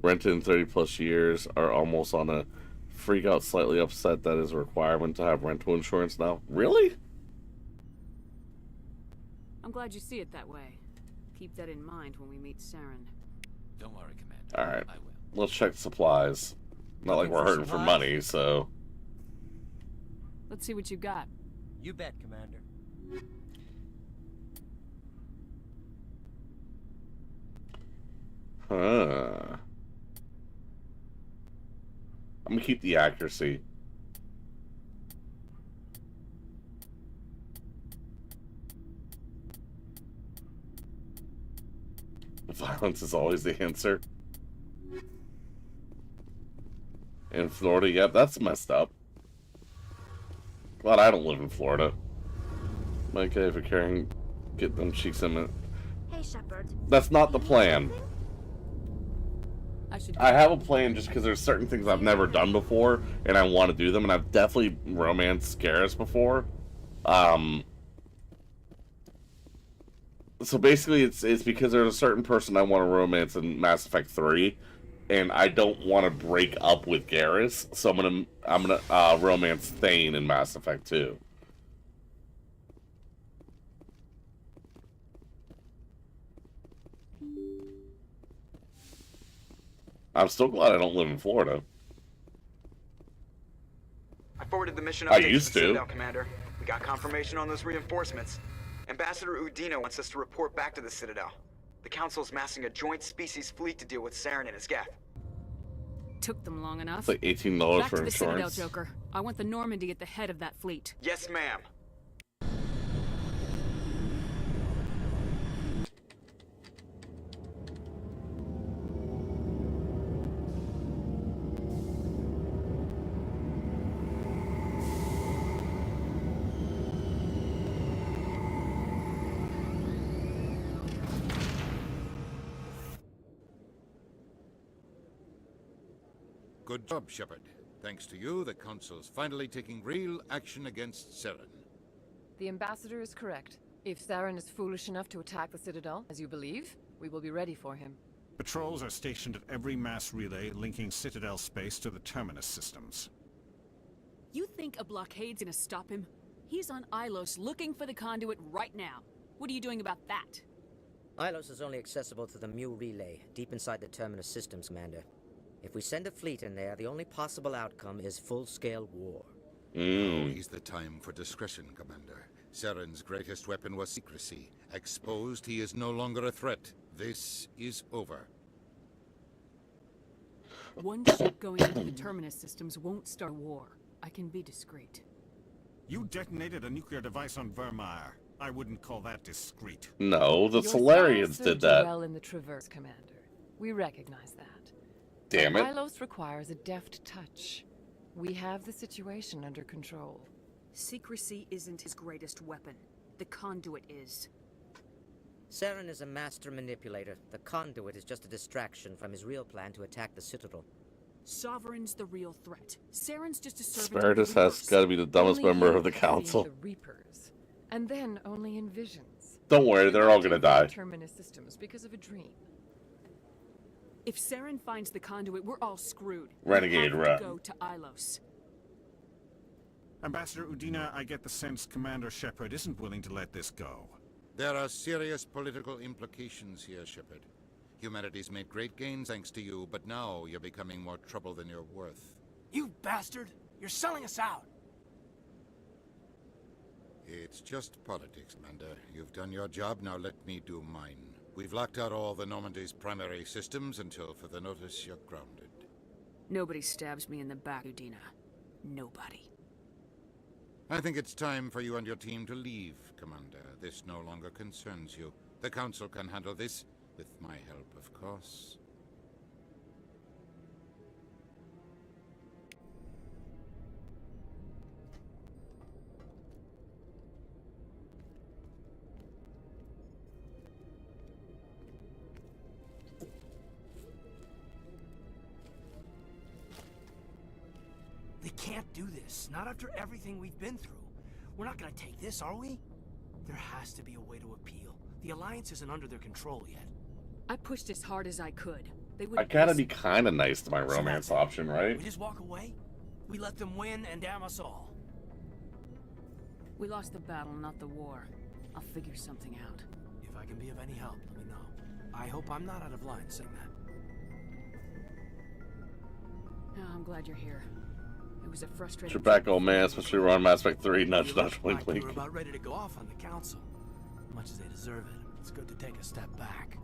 rented in 30 plus years are almost on a freak out, slightly upset that is a requirement to have rental insurance now. Really? I'm glad you see it that way. Keep that in mind when we meet Saren. Don't worry, Commander. Alright, I will. let's check supplies. Not like we're hurting for money, so... Let's see what you got. You bet, Commander. Huh. I'm gonna keep the accuracy. Violence is always the answer. In Florida, yep, that's messed up. Glad I don't live in Florida. Okay, if you're carrying, get them cheeks in it. Hey, Shepard. That's not the plan. I have a plan just because there's certain things I've never done before, and I want to do them, and I've definitely romanced Garrus before. So basically, it's because there's a certain person I want to romance in Mass Effect 3, and I don't want to break up with Garrus, so I'm gonna romance Thane in Mass Effect 2. I'm still glad I don't live in Florida. I forwarded the mission I update used to the to. Citadel, Commander. We got confirmation on those reinforcements. Ambassador Udina wants us to report back to the Citadel. The Council's massing a joint species fleet to deal with Saren and his geth. Took them long enough. It's like $18 Back for to the Citadel, insurance. Joker. I want the Normandy at the head of that fleet. Yes, ma'am. Good job, Shepard. Thanks to you, the Council's finally taking real action against Saren. The Ambassador is correct. If Saren is foolish enough to attack the Citadel, as you believe, we will be ready for him. Patrols are stationed at every mass relay linking Citadel space to the Terminus systems. You think a blockade's gonna stop him? He's on Ilos looking for the conduit right now. What are you doing about that? Ilos is only accessible to the Mu relay, deep inside the Terminus systems, Commander. If we send a fleet in there, the only possible outcome is full-scale war. Now is the time for discretion, Commander. Saren's greatest weapon was secrecy. Exposed, he is no longer a threat. This is over. One ship going into the Terminus systems won't start a war. I can be discreet. You detonated a nuclear device on Vermeer. I wouldn't call that discreet. No, the Your Solarians style did served you that. well in the Traverse, Commander. We recognize that. Damn it. Ilos requires a deft touch. We have the situation under control. Secrecy isn't his greatest weapon. The conduit is. Saren is a master manipulator. The conduit is just a distraction from his real plan to attack the Citadel. Sovereign's the real threat. Saren's just a servant. Asparagus has got to be the dumbest Only member you of the can see council. The Reapers, and then only in visions. Don't worry, they're all gonna die. Terminus systems because of a dream. If Saren finds the conduit, we're all screwed. Renegade We have to run. go to Ilos. Ambassador Udina, I get the sense Commander Shepard isn't willing to let this go. There are serious political implications here, Shepard. Humanity's made great gains thanks to you, but now you're becoming more trouble than you're worth. You bastard! You're selling us out! It's just politics, Commander. You've done your job, now let me do mine. We've locked out all the Normandy's primary systems until further notice you're grounded. Nobody stabs me in the back, Udina. Nobody. I think it's time for you and your team to leave, Commander. This no longer concerns you. The Council can handle this, with my help, of course. They can't do this. Not after everything we've been through. We're not gonna take this, are we? There has to be a way to appeal. The Alliance isn't under their control yet. I pushed as hard as I could. They would. I gotta be kind of nice to my romance option, right? We just walk away? We let them win and damn us all. We lost the battle, not the war. I'll figure something out. If I can be of any help, let me know. I hope I'm not out of line saying that. Oh, I'm glad you're here. It was a frustrating... You're back, old man, especially around Mass Effect 3. Nudge, nudge, wink, We're wink. about ready to go off on the Council. Much as they deserve it, it's good to take a step back.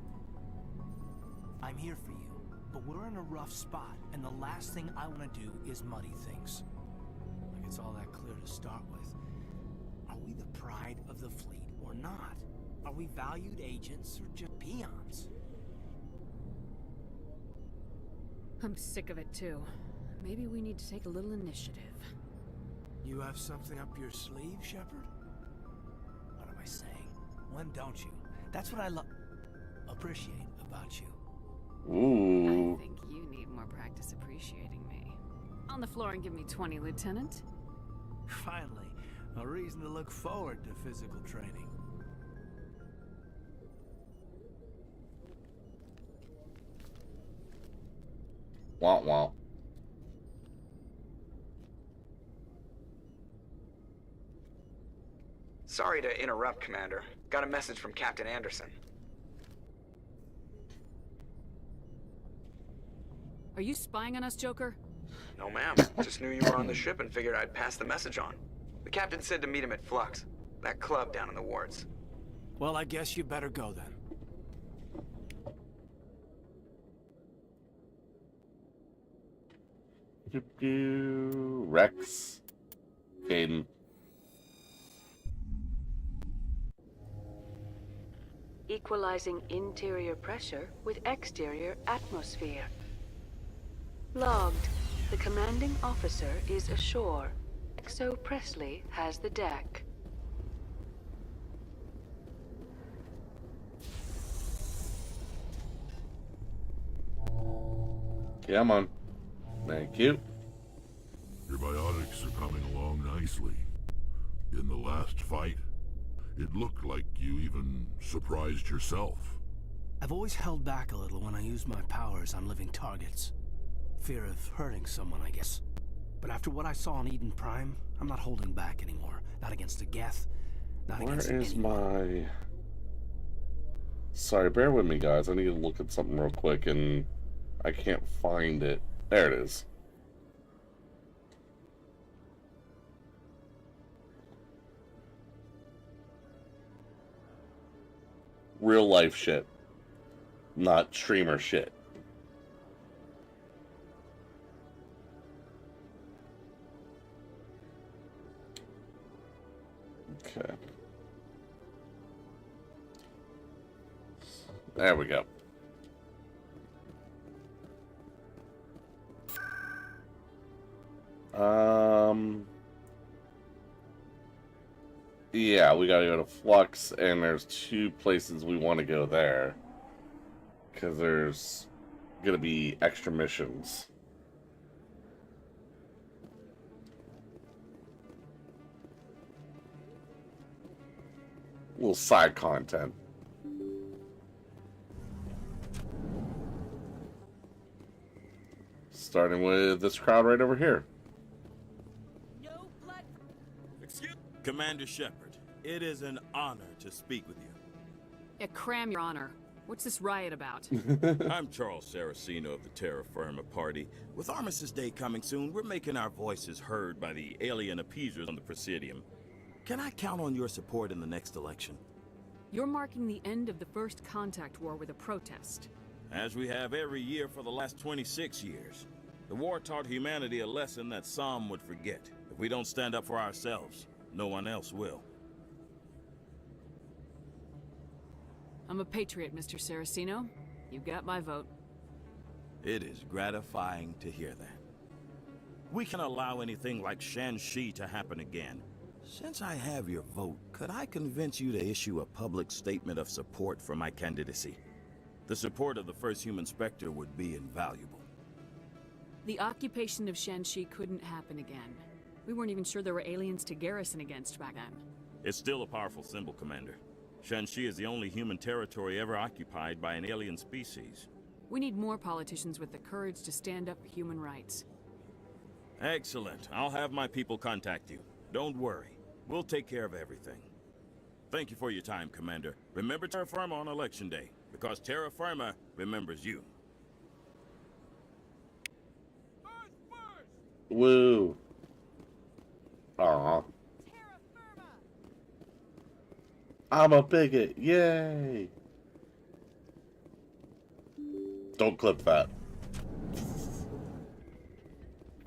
I'm here for you, but we're in a rough spot, and the last thing I want to do is muddy things. Like it's all that clear to start with. Are we the pride of the fleet or not? Are we valued agents or just peons? I'm sick of it too. Maybe we need to take a little initiative. You have something up your sleeve, Shepard? What am I saying? When don't you? That's what I appreciate about you. Ooh. I think you need more practice appreciating me. On the floor and give me 20, Lieutenant. Finally, a reason to look forward to physical training. Womp womp. Sorry to interrupt, Commander. Got a message from Captain Anderson. Are you spying on us, Joker? No, ma'am. Just knew you were on the ship and figured I'd pass the message on. The captain said to meet him at Flux, that club down in the wards. Well, I guess you better go then. Rex. Caden. Equalizing interior pressure with exterior atmosphere. Logged. The commanding officer is ashore. Exo Presley has the deck. Come on. Thank you. Your biotics are coming along nicely. In the last fight, it looked like you even surprised yourself. I've always held back a little when I use my powers on living targets. Fear of hurting someone, I guess. But after what I saw on Eden Prime, I'm not holding back anymore. Not against a Geth. Not against Where is anyone. my... Sorry, bear with me, guys. I need to look at something real quick, and I can't find it. There it is. Real life shit. Not streamer shit. Okay. There we go. Yeah, we gotta go to Flux, and there's 2 places we want to go there. Because there's gonna be extra missions. Little side content. Starting with this crowd right over here. Excuse Commander Shepard, it is an honor to speak with you. Yeah, cram your honor. What's this riot about? I'm Charles Saraceno of the Terra Firma Party. With Armistice Day coming soon, we're making our voices heard by the alien appeasers on the Presidium. Can I count on your support in the next election? You're marking the end of the first contact war with a protest. As we have every year for the last 26 years. The war taught humanity a lesson that some would forget. If we don't stand up for ourselves, no one else will. I'm a patriot, Mr. Saraceno. You got my vote. It is gratifying to hear that. We can allow anything like Shanxi to happen again. Since I have your vote, could I convince you to issue a public statement of support for my candidacy? The support of the first human Spectre would be invaluable. The occupation of Shanxi couldn't happen again. We weren't even sure there were aliens to garrison against back then. It's still a powerful symbol, Commander. Shanxi is the only human territory ever occupied by an alien species. We need more politicians with the courage to stand up for human rights. Excellent. I'll have my people contact you. Don't worry. We'll take care of everything. Thank you for your time, Commander. Remember Terra Firma on Election Day, because Terra Firma remembers you. Woo. Aw. I'm a bigot. Yay. Don't clip that.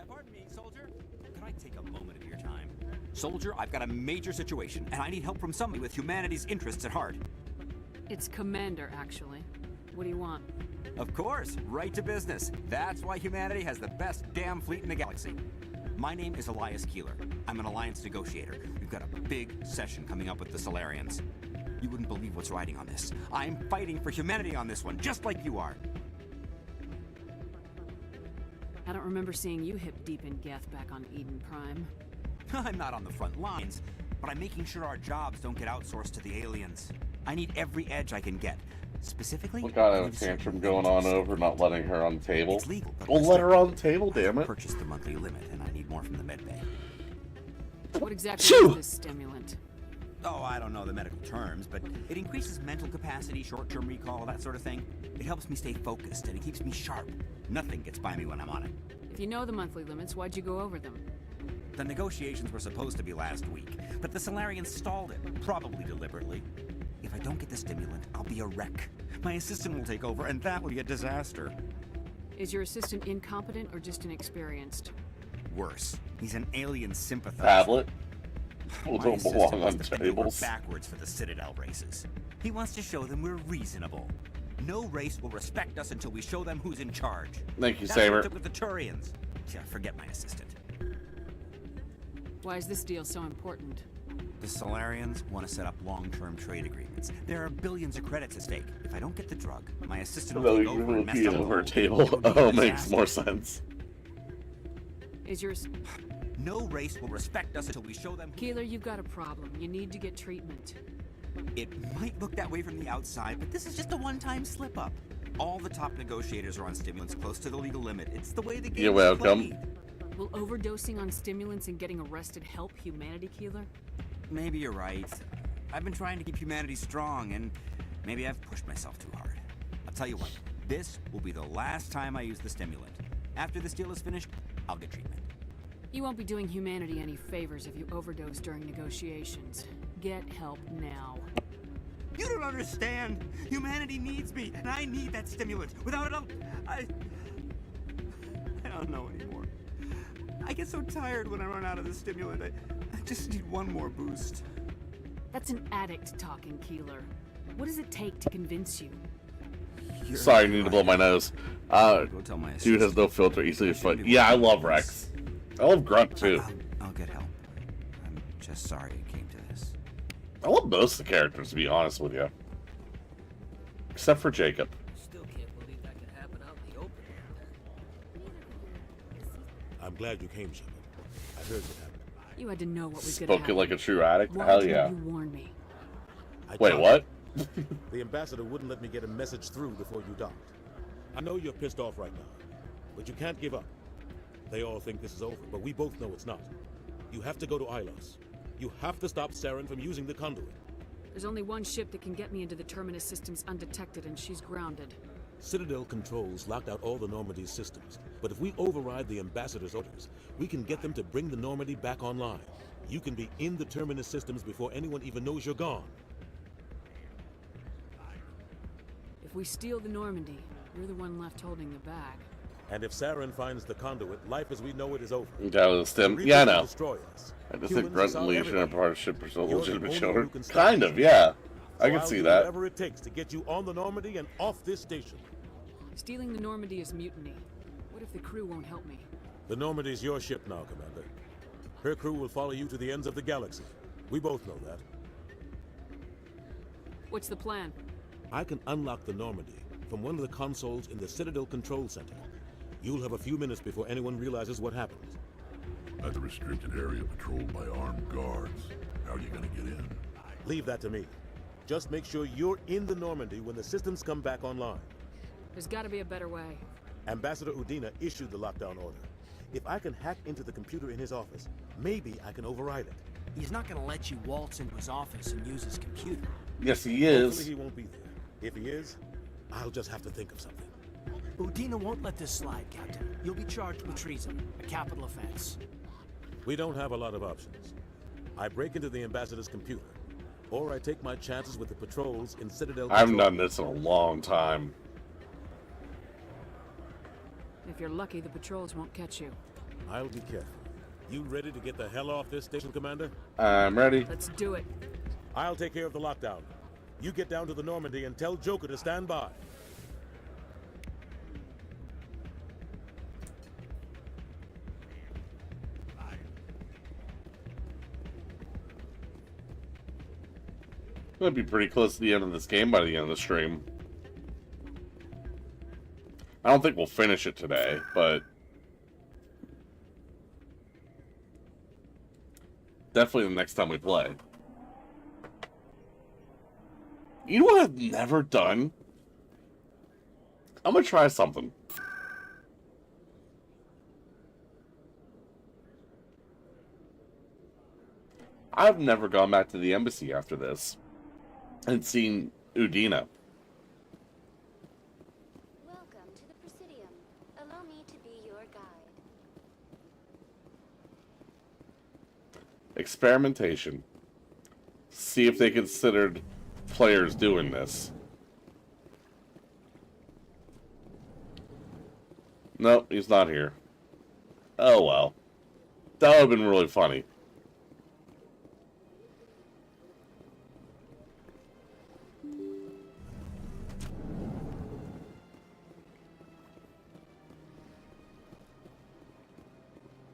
Pardon me, soldier. Could I take a moment of your time? Soldier, I've got a major situation, and I need help from somebody with humanity's interests at heart. It's Commander, actually. What do you want? Of course, right to business. That's why humanity has the best damn fleet in the galaxy. My name is Elias Keeler. I'm an alliance negotiator. We've got a big session coming up with the Solarians. You wouldn't believe what's riding on this. I'm fighting for humanity on this one, just like you are. I don't remember seeing you hip deep in Geth back on Eden Prime. I'm not on the front lines, but I'm making sure our jobs don't get outsourced to the aliens. I need every edge I can get. Specifically, What kind of tantrum going on over not letting her on the table? It's legal, but Well, let her on the table, damn it. Purchase the monthly limit, and I need more from the medbay. What exactly is this stimulant? Oh, I don't know the medical terms, but it increases mental capacity, short-term recall, that sort of thing. It helps me stay focused, and it keeps me sharp. Nothing gets by me when I'm on it. If you know the monthly limits, why'd you go over them? The negotiations were supposed to be last week, but the Solarians stalled it, probably deliberately. If I don't get the stimulant, I'll be a wreck. My assistant will take over, and that will be a disaster. Is your assistant incompetent or just inexperienced? Worse, he's an alien sympathizer. Tablet? Well, My don't assistant belong on wants to bend over tables. backwards for the Citadel races. He wants to show them we're reasonable. No race will respect us until we show them who's in charge. Thank you, That's what Saber. I took with the Turians. Yeah, forget my assistant. Why is this deal so important? The Solarians want to set up long-term trade agreements. There are billions of credits at stake. If I don't get the drug, my assistant will take over and mess up the over whole- a table. It'll be a Oh, makes disaster. more sense. Is yours... No race will respect us until we show them. Keeler, you've got a problem. You need to get treatment. It might look that way from the outside, but this is just a one-time slip-up. All the top negotiators are on stimulants close to the legal limit. It's the way the game You're is welcome. played. Will overdosing on stimulants and getting arrested help humanity, Keeler? Maybe you're right. I've been trying to keep humanity strong, and maybe I've pushed myself too hard. I'll tell you what, this will be the last time I use the stimulant. After this deal is finished, I'll get treatment. You won't be doing humanity any favors if you overdose during negotiations. Get help now. You don't understand! Humanity needs me, and I need that stimulant. Without it, I don't know anymore. I get so tired when I run out of the stimulant. I just need one more boost. That's an addict talking, Keeler. What does it take to convince you? Sorry, I need to blow my nose. Go tell my Dude has no filter, easily foot. Yeah, I love Rex. I love Grunt too. I'll get help. I'm just sorry it came to this. I love most of the characters, to be honest with you. Except for Jacob. Still can't believe that could happen out in the open I'm glad you came, Shepard. I heard what happened. You had to know what was going to Spoken happen. like a true addict? Why Hell didn't yeah. you warn me? Wait, tried. what? The ambassador wouldn't let me get a message through before you docked. I know you're pissed off right now, but you can't give up. They all think this is over, but we both know it's not. You have to go to Ilos. You have to stop Saren from using the conduit. There's only one ship that can get me into the Terminus systems undetected, and she's grounded. Citadel controls locked out all the Normandy's systems, but if we override the ambassador's orders, we can get them to bring the Normandy back online. You can be in the Terminus systems before anyone even knows you're gone. If we steal the Normandy, you're the one left holding the bag. And if Saren finds the conduit, life as we know it is over. That was them. The Yeah, I Reapers will know. destroy us. I just Humans think Grunt assault and Legion are everybody. part of ship or You're the legitimate only children. one who can stop Kind us. of, yeah. I So can I'll see do that. whatever it takes to get you on the Normandy and off this station. Stealing the Normandy is mutiny. What if the crew won't help me? The Normandy's your ship now, Commander. Her crew will follow you to the ends of the galaxy. We both know that. What's the plan? I can unlock the Normandy from one of the consoles in the Citadel Control Center. You'll have a few minutes before anyone realizes what happened. At the restricted area patrolled by armed guards. How are you gonna get in? Leave that to me. Just make sure you're in the Normandy when the systems come back online. There's gotta be a better way. Ambassador Udina issued the lockdown order. If I can hack into the computer in his office, maybe I can override it. He's not gonna let you waltz into his office and use his computer. Yes, he is. Hopefully he won't be there. If he is, I'll just have to think of something. Udina won't let this slide, Captain. You'll be charged with treason, a capital offense. We don't have a lot of options. I break into the Ambassador's computer, or I take my chances with the patrols in Citadel. I haven't done this in a long time. If you're lucky, the patrols won't catch you. I'll be careful. You ready to get the hell off this station, Commander? I'm ready. Let's do it. I'll take care of the lockdown. You get down to the Normandy and tell Joker to stand by. Gonna be pretty close to the end of this game by the end of the stream. I don't think we'll finish it today, but definitely the next time we play. You know what I've never done? I'm gonna try something. I've never gone back to the embassy after this and seen Udina. Welcome to the Presidium. Allow me to be your guide. Experimentation. See if they considered players doing this. Nope, he's not here. Oh well. That would have been really funny.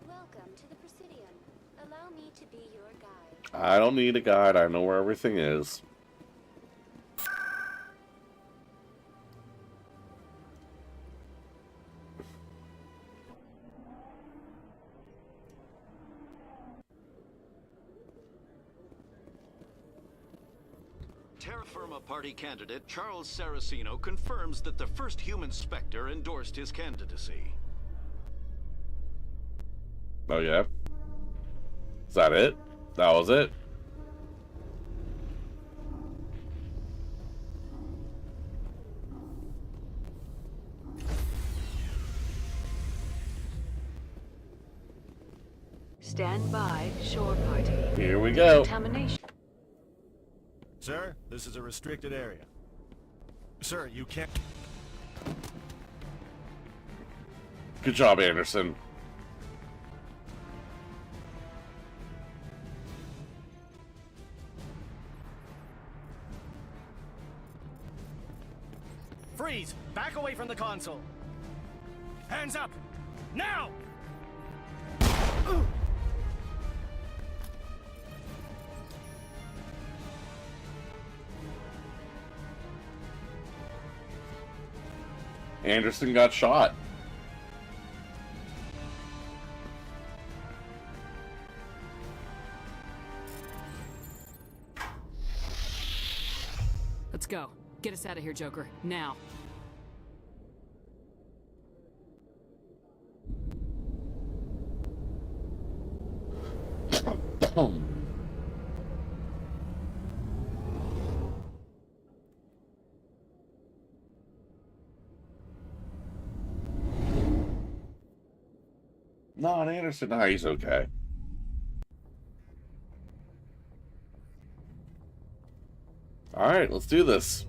Welcome to the Presidium. Allow me to be your guide. I don't need a guide. I know where everything is. Terra Firma Party candidate Charles Saraceno confirms that the first human Spectre endorsed his candidacy. Oh yeah? Is that it? That was it? Stand by, shore party. Here we go. Contamination. Sir, this is a restricted area. Sir, you can't... Good job, Anderson. Freeze! Back away from the console! Hands up! Now! Anderson got shot. Let's go. Get us out of here, Joker. Now. Not Anderson. Nah, he's okay. Alright, let's do this.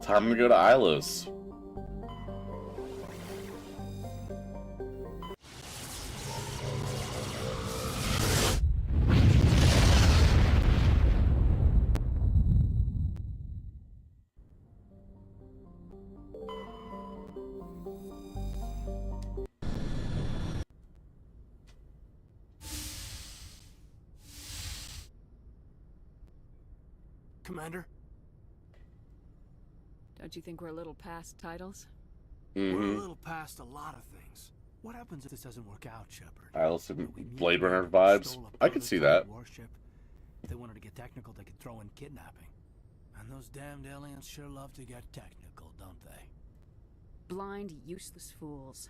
Time to go to Ilos. Commander? Don't you think we're a little past titles? We're a little past a lot of things. What happens if this doesn't work out, Shepard? I also Blade Runner vibes. I can see that. Warship. If they wanted to get technical, they could throw in kidnapping. And those damned aliens sure love to get technical, don't they? Blind, useless fools.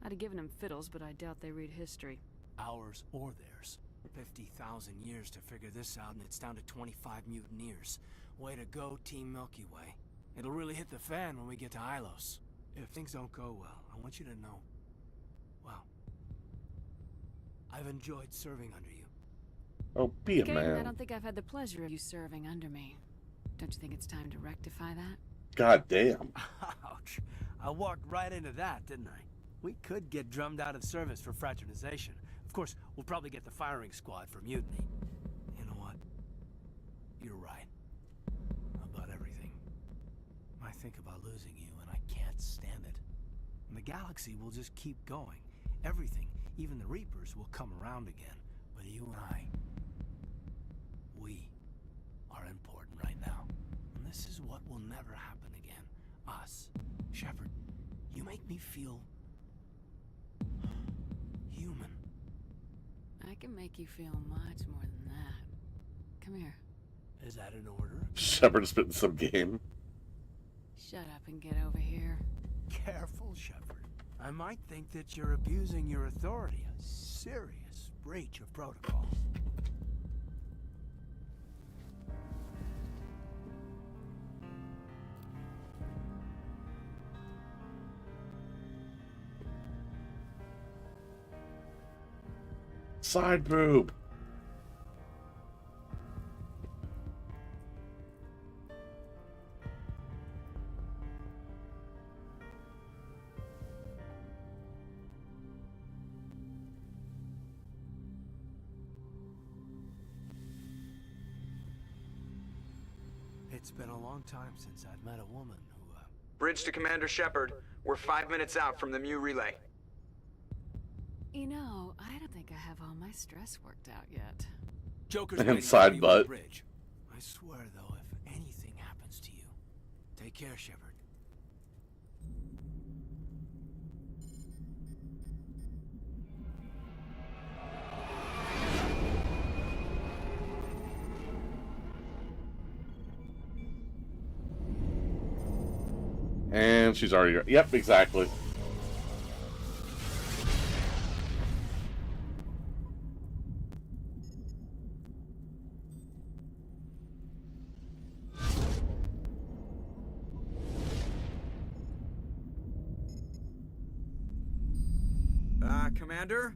I'd have given them fiddles, but I doubt they read history. Ours or theirs. 50,000 years to figure this out, and it's down to 25 mutineers. Way to go, Team Milky Way. It'll really hit the fan when we get to Ilos. If things don't go well, I want you to know, well, I've enjoyed serving under you. Oh, be a Caden, man. I don't think I've had the pleasure of you serving under me. Don't you think it's time to rectify that? God damn. Ouch. I walked right into that, didn't I? We could get drummed out of service for fraternization. Of course, we'll probably get the firing squad for mutiny. You know what? You're right. About everything. I think about losing you, and I can't stand it. And the galaxy will just keep going. Everything, even the Reapers, will come around again. But you and I, we are important right now. And this is what will never happen again. Us. Shepard, you make me feel human. I can make you feel much more than that. Come here. Is that an order? Shepard spitting some game. Shut up and get over here. Careful, Shepard. I might think that you're abusing your authority. A serious breach of protocol. Side boob. It's been a long time since I've met a woman who, Bridge to Commander Shepard. We're 5 minutes out from the Mu relay. You know, I don't think I have all my stress worked out yet. Joker's Inside waiting for you on butt. the bridge. I swear, though, if anything happens to you, take care, Shepard. And she's already... Yep, exactly. Commander?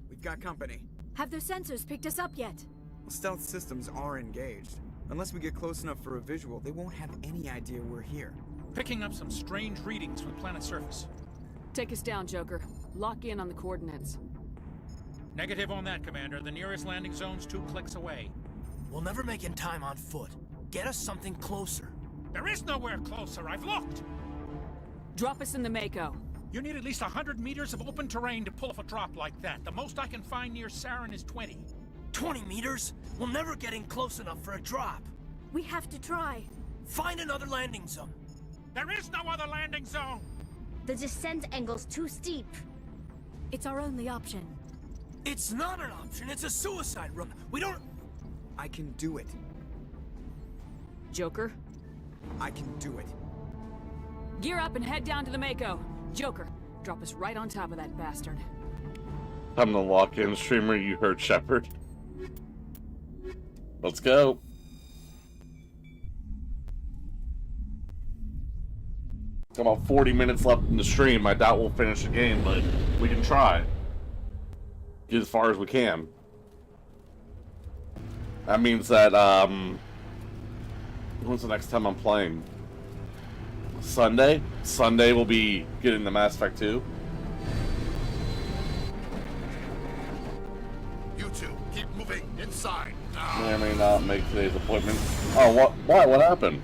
We've got company. Have their sensors picked us up yet? Well, stealth systems are engaged. Unless we get close enough for a visual, they won't have any idea we're here. Picking up some strange readings from the planet's surface. Take us down, Joker. Lock in on the coordinates. Negative on that, Commander. The nearest landing zone's 2 clicks away. We'll never make in time on foot. Get us something closer. There is nowhere closer. I've looked. Drop us in the Mako. You need at least 100 meters of open terrain to pull off a drop like that. The most I can find near Saren is 20. 20 meters? We'll never get in close enough for a drop. We have to try. Find another landing zone. There is no other landing zone! The descent angle's too steep. It's our only option. It's not an option. It's a suicide room. We don't... I can do it. Joker? I can do it. Gear up and head down to the Mako. Joker, drop us right on top of that bastard. I'm the lock-in streamer. You heard Shepard. Let's go. Got about 40 minutes left in the stream. I doubt we'll finish the game, but we can try. Get as far as we can. That means that, when's the next time I'm playing? Sunday? Sunday we'll be getting the Mass Effect 2. You two, keep moving inside. May or may not make today's appointment. Oh, what? Why? What happened?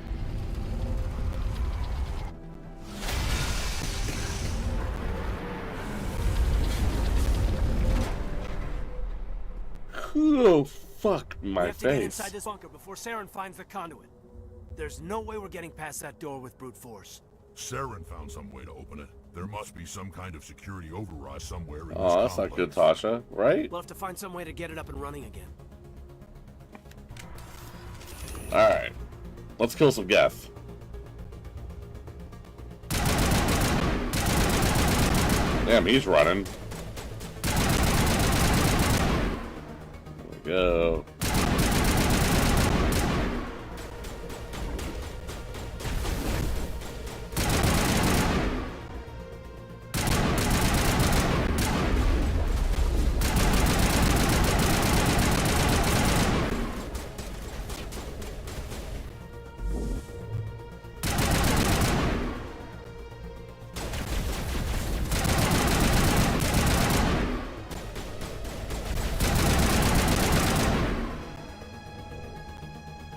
Oh, fuck my we have to get face. inside this bunker before Saren finds the conduit. There's no way we're getting past that door with brute force. Saren found some way to open it. There must be some kind of security override somewhere in Oh, this that's not good, complex. Tasha, right? We'll have to find some way to get it up and running again. Alright. Let's kill some Geth. Damn, he's running. There we go.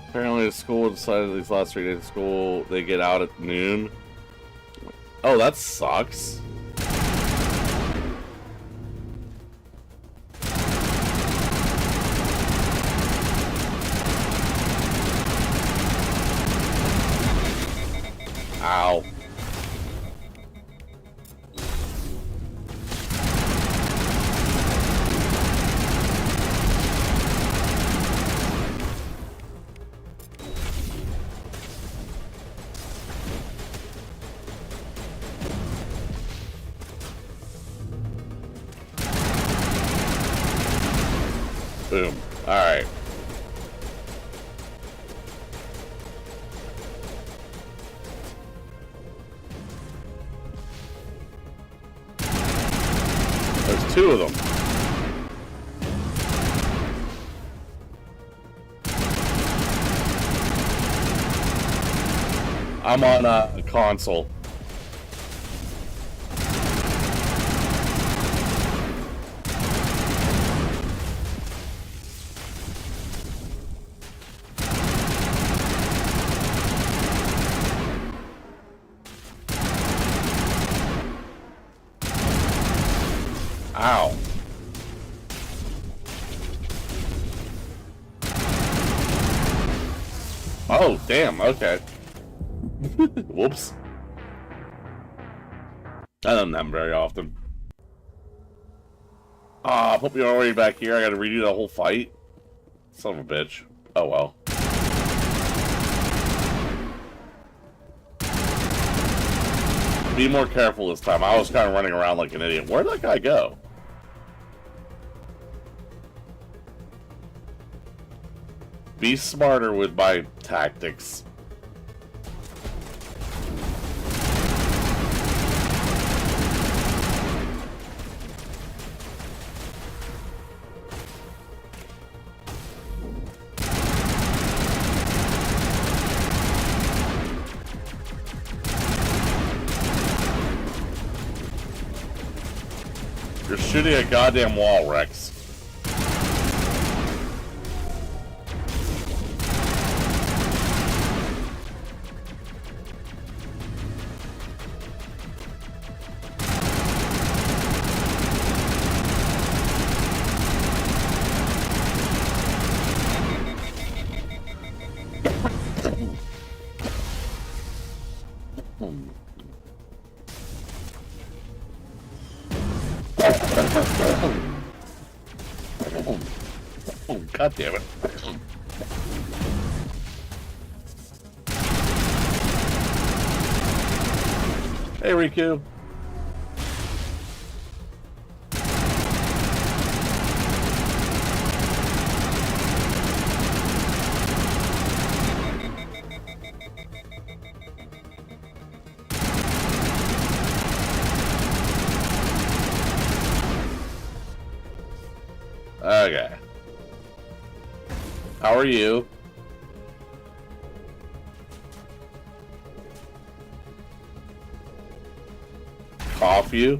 Apparently the school decided these last 3 days of school, they get out at noon. Oh, that sucks. Ow. Boom. Alright. There's 2 of them. I'm on a console. Ow. Oh, damn, okay. Whoops. I don't them very often. Ah, put me already back here. I gotta redo the whole fight. Son of a bitch. Oh well. Be more careful this time. I was kind of running around like an idiot. Where'd that guy go? Be smarter with my tactics. You're shooting a goddamn wall, Rex. Oh, God damn it. Hey, Riku. Okay. How are you? Cough you?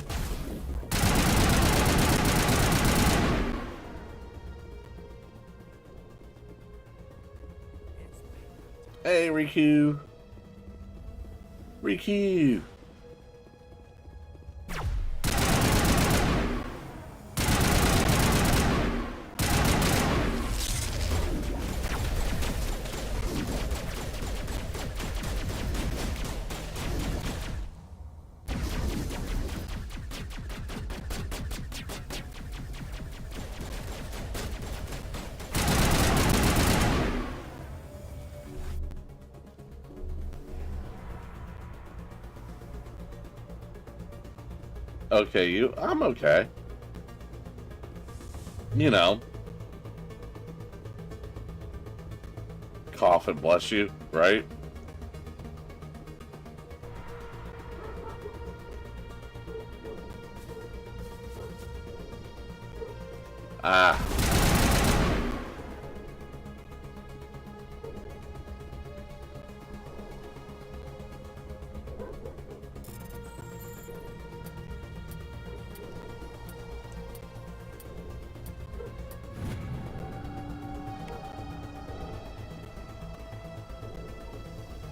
Hey, Riku. Riku. Okay, you. I'm okay. You know. Cough and bless you, right? Ah.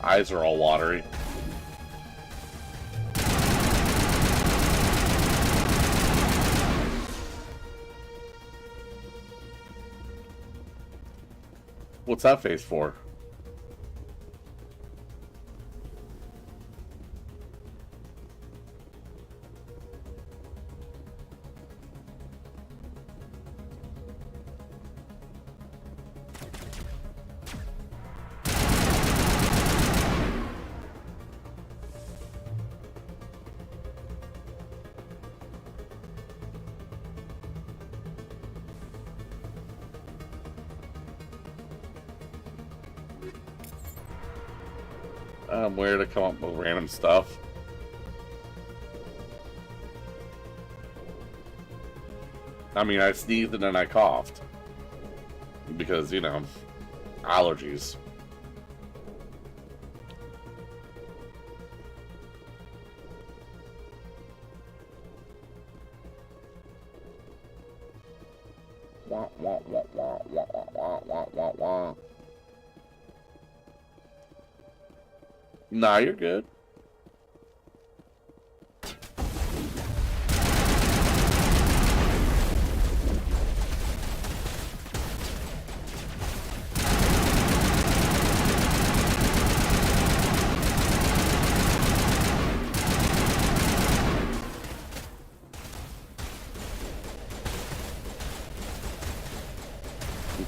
Eyes are all watery. What's that face for? Where to come up with random stuff. I mean, I sneezed and then I coughed. Because, you know, allergies. Wah, wah, wah, wah, wah, wah, wah, wah, wah. Nah, you're good.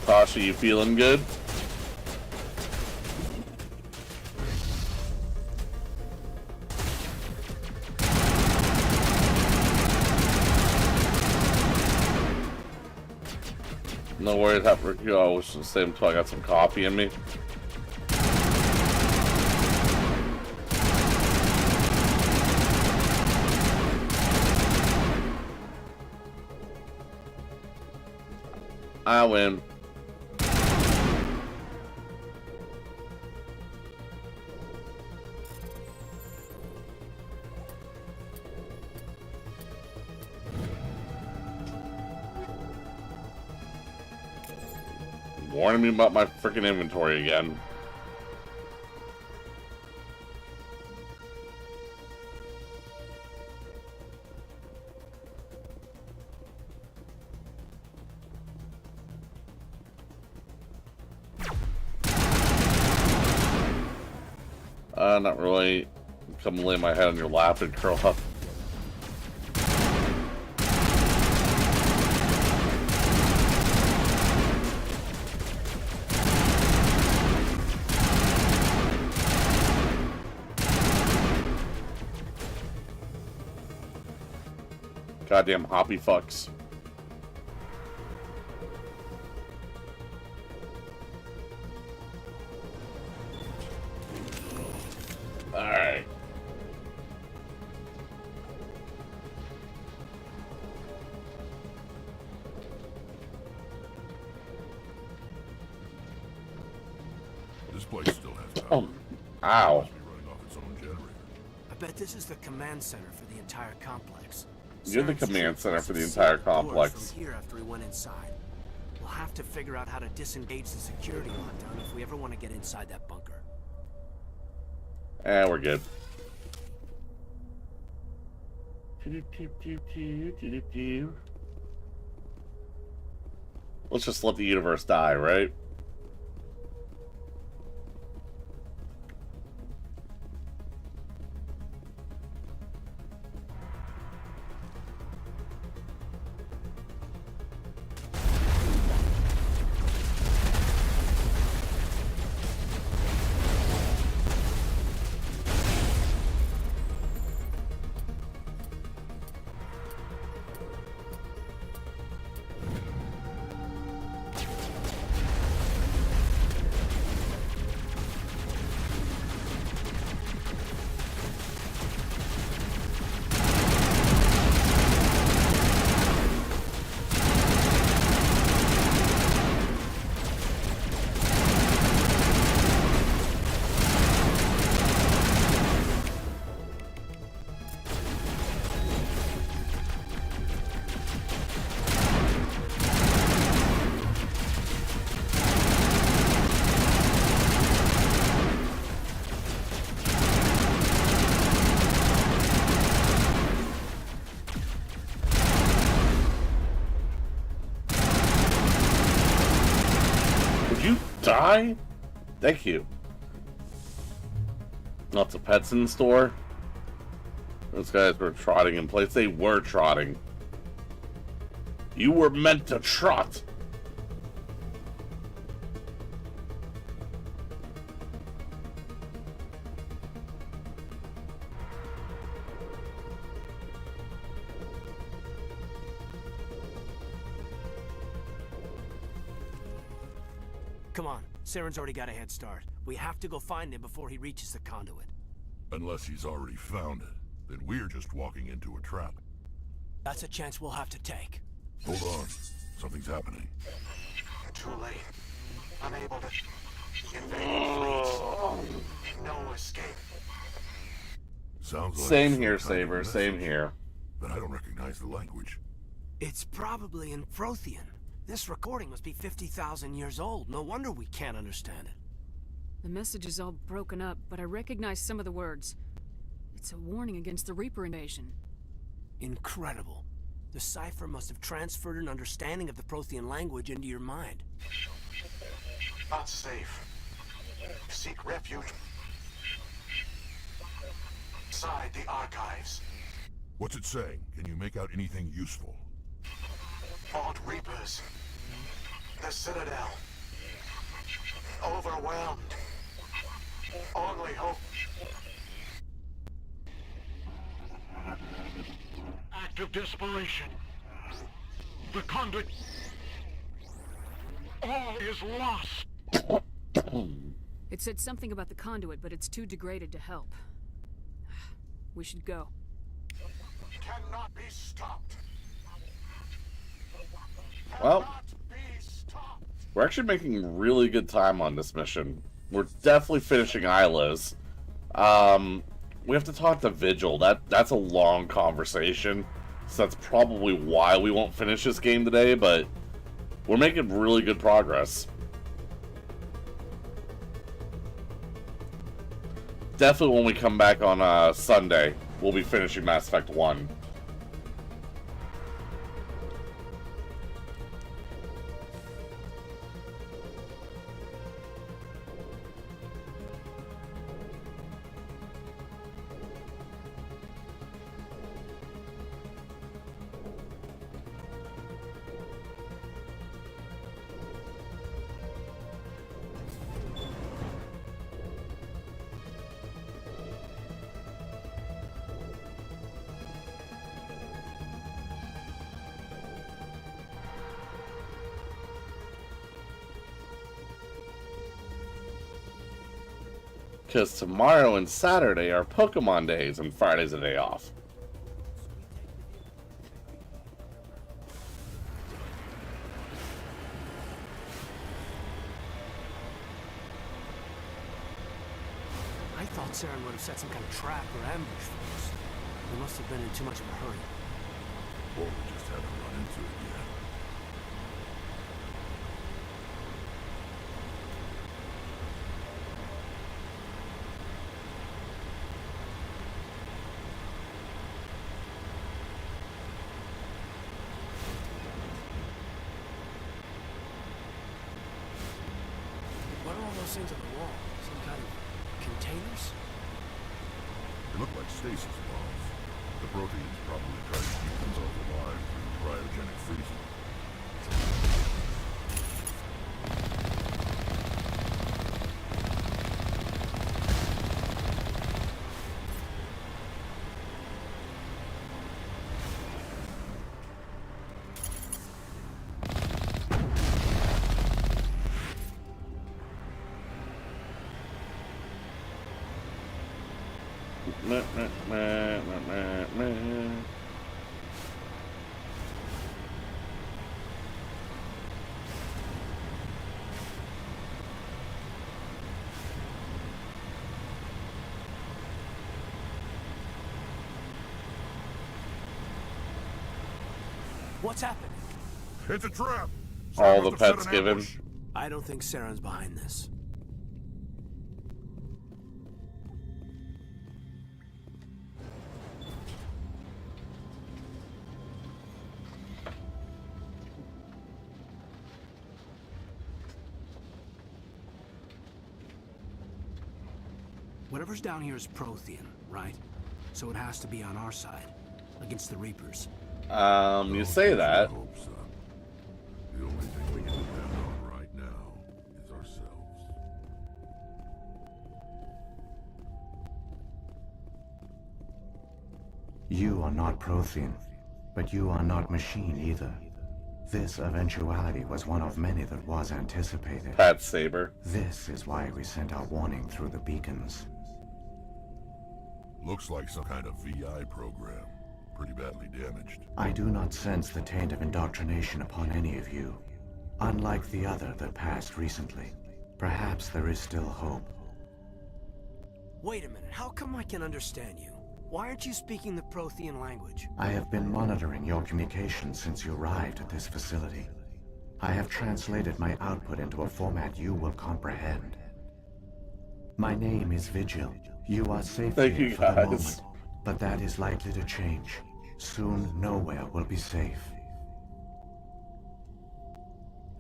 Tasha, you feeling good? No worries, I was just saying until I got some coffee in me. I win. Warning me about my freaking inventory again. Not really. Come lay my head on your lap and curl up. Goddamn hoppy fucks. Alright. This place still has power. Oh, ow. Must be running off its own generator. I bet this is the command center for the entire complex. You're the command center for the entire complex. From here after we went inside. We'll have to figure out how to disengage the security lockdown if we ever want to get inside that bunker. We're good. Let's just let the universe die, right? Die? Thank you. Lots of pets in the store. Those guys were trotting in place. They were trotting. You were meant to trot. Come on, Saren's already got a head start. We have to go find him before he reaches the conduit. Unless he's already found it, then we're just walking into a trap. That's a chance we'll have to take. Hold on. Something's happening. Too late. Unable to invade fleets. No escape. Sounds like same here, Saber. Same here. But I don't recognize the language. It's probably in Prothean. This recording must be 50,000 years old. No wonder we can't understand it. The message is all broken up, but I recognize some of the words. It's a warning against the Reaper invasion. Incredible. The cipher must have transferred an understanding of the Prothean language into your mind. Not safe. Seek refuge inside the archives. What's it saying? Can you make out anything useful? Vault Reapers. The Citadel. Overwhelmed. Only hope. Act of desperation. The conduit. All is lost. It said something about the conduit, but it's too degraded to help. We should go. Cannot be stopped. Well, we're actually making really good time on this mission. We're definitely finishing Isla's. We have to talk to Vigil. That's a long conversation, so that's probably why we won't finish this game today, but we're making really good progress. Definitely when we come back on Sunday, we'll be finishing Mass Effect 1. Because tomorrow and Saturday are Pokemon days, and Friday's a day off. I thought Saren would have set some kind of trap or ambush for us. We must have been in too much of a hurry. Or we just haven't run into it yet. What are all those things on the wall? Some kind of containers? They look like stasis bombs. The Protheans probably try to keep themselves alive through cryogenic freezing. What's happening? It's a trap! All the pets given. I don't think Saren's behind this. Whatever's down here is Prothean, right? So it has to be on our side, against the Reapers. You say that. Hope, son. The only thing we can depend on right now is ourselves. You are not Prothean, but you are not machine either. This eventuality was one of many that was anticipated. Pat Saber. This is why we sent our warning through the beacons. Looks like some kind of VI program. Pretty badly damaged. I do not sense the taint of indoctrination upon any of you. Unlike the other that passed recently. Perhaps there is still hope. Wait a minute, how come I can understand you? Why aren't you speaking the Prothean language? I have been monitoring your communications since you arrived at this facility. I have translated my output into a format you will comprehend. My name is Vigil. You are safe here for the moment, but that is likely to change. Soon, nowhere will be safe.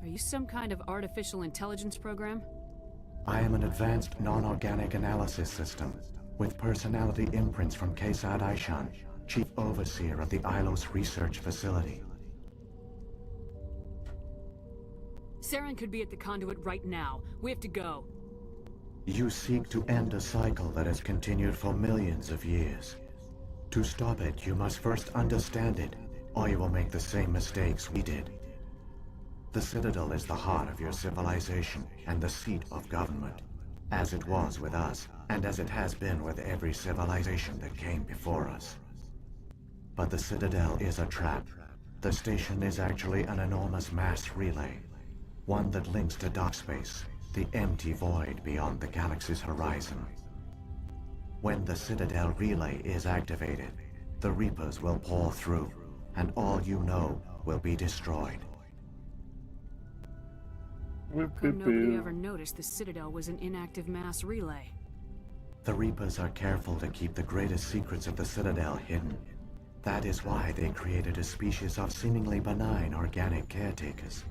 Are you some kind of artificial intelligence program? I am an advanced non-organic analysis system, with personality imprints from Kesad Aishan, Chief Overseer of the Ilos Research Facility. Saren could be at the conduit right now. We have to go. You seek to end a cycle that has continued for millions of years. To stop it, you must first understand it, or you will make the same mistakes we did. The Citadel is the heart of your civilization and the seat of government, as it was with us, and as it has been with every civilization that came before us. But the Citadel is a trap. The station is actually an enormous mass relay, one that links to dark space, the empty void beyond the galaxy's horizon. When the Citadel relay is activated, the Reapers will pour through, and all you know will be destroyed. Come nobody ever noticed the Citadel was an inactive mass relay. The Reapers are careful to keep the greatest secrets of the Citadel hidden. That is why they created a species of seemingly benign organic caretakers.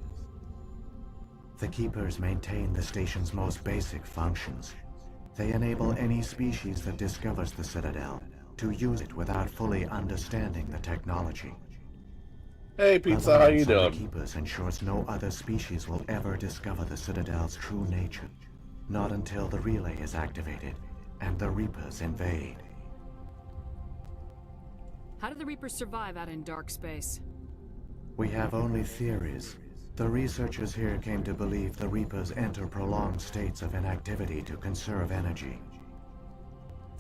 The Keepers maintain the station's most basic functions. They enable any species that discovers the Citadel to use it without fully understanding the technology. Hey, Pizza, how you doing? The Keepers ensures no other species will ever discover the Citadel's true nature. Not until the relay is activated and the Reapers invade. How do the Reapers survive out in dark space? We have only theories. The researchers here came to believe the Reapers enter prolonged states of inactivity to conserve energy.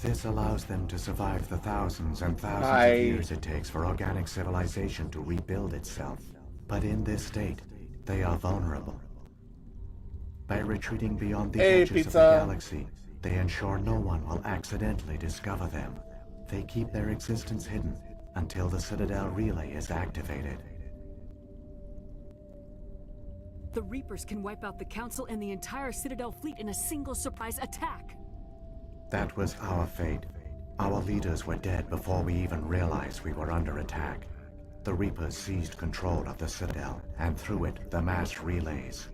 This allows them to survive the thousands and thousands of years it takes for organic civilization to rebuild itself. But in this state, they are vulnerable. By retreating beyond the edges of the galaxy, they ensure no one will accidentally discover them. They keep their existence hidden until the Citadel relay is activated. The Reapers can wipe out the Council and the entire Citadel fleet in a single surprise attack. That was our fate. Our leaders were dead before we even realized we were under attack. The Reapers seized control of the Citadel, and through it, the mass relays.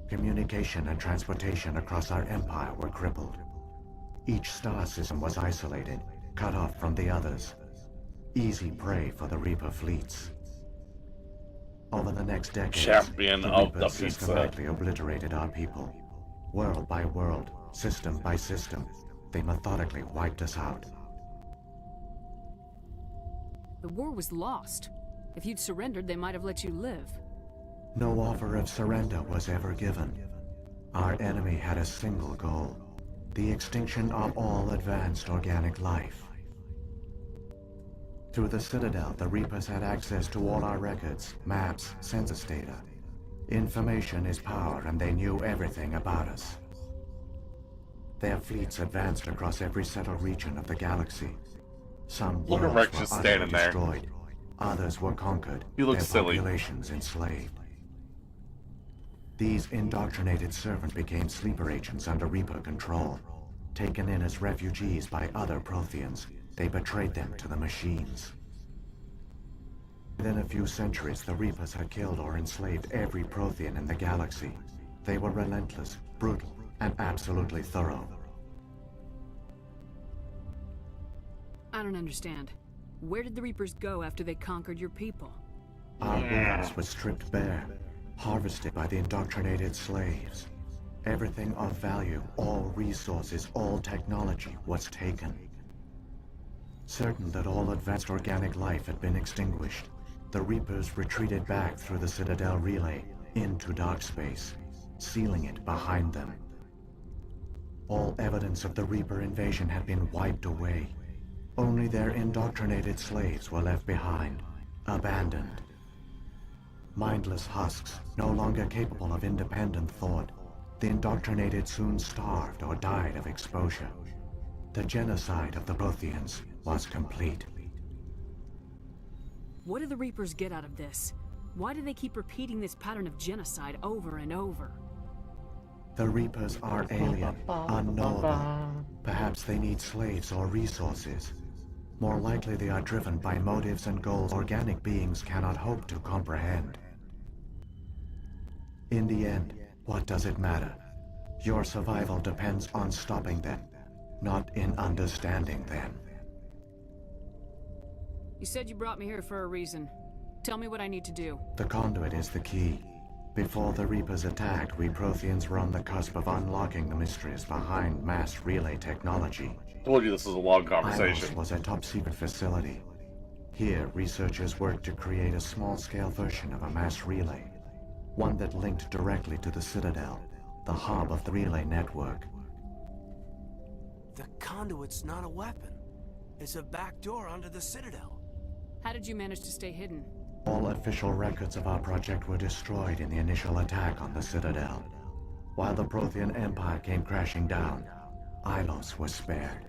Communication and transportation across our empire were crippled. Each star system was isolated, cut off from the others. Easy prey for the Reaper fleets. Over the next decade, Champion the of the Reapers pizza. systematically obliterated our people. World by world, system by system, they methodically wiped us out. The war was lost. If you'd surrendered, they might have let you live. No offer of surrender was ever given. Our enemy had a single goal: the extinction of all advanced organic life. Through the Citadel, the Reapers had access to all our records, maps, census data. Information is power, and they knew everything about us. Their fleets advanced across every settled region of the galaxy. Some Look at worlds Rex were just utterly standing there. destroyed. Others were conquered. He looks their silly. populations enslaved. These indoctrinated servants became sleeper agents under Reaper control. Taken in as refugees by other Protheans, they betrayed them to the machines. Within a few centuries, the Reapers had killed or enslaved every Prothean in the galaxy. They were relentless, brutal, and absolutely thorough. I don't understand. Where did the Reapers go after they conquered your people? Our worlds were stripped bare, harvested by the indoctrinated slaves. Everything of value, all resources, all technology was taken. Certain that all advanced organic life had been extinguished, the Reapers retreated back through the Citadel relay into dark space, sealing it behind them. All evidence of the Reaper invasion had been wiped away. Only their indoctrinated slaves were left behind, abandoned. Mindless husks, no longer capable of independent thought, the indoctrinated soon starved or died of exposure. The genocide of the Protheans was complete. What do the Reapers get out of this? Why do they keep repeating this pattern of genocide over and over? The Reapers are alien, unknowable. Perhaps they need slaves or resources. More likely they are driven by motives and goals organic beings cannot hope to comprehend. In the end, what does it matter? Your survival depends on stopping them, not in understanding them. You said you brought me here for a reason. Tell me what I need to do. The conduit is the key. Before the Reapers attacked, we Protheans were on the cusp of unlocking the mysteries behind mass relay technology. Told you this was a long conversation. ILOS was a top-secret facility. Here, researchers worked to create a small-scale version of a mass relay, one that linked directly to the Citadel, the hub of the relay network. The conduit's not a weapon. It's a back door onto the Citadel. How did you manage to stay hidden? All official records of our project were destroyed in the initial attack on the Citadel. While the Prothean Empire came crashing down, ILOS was spared.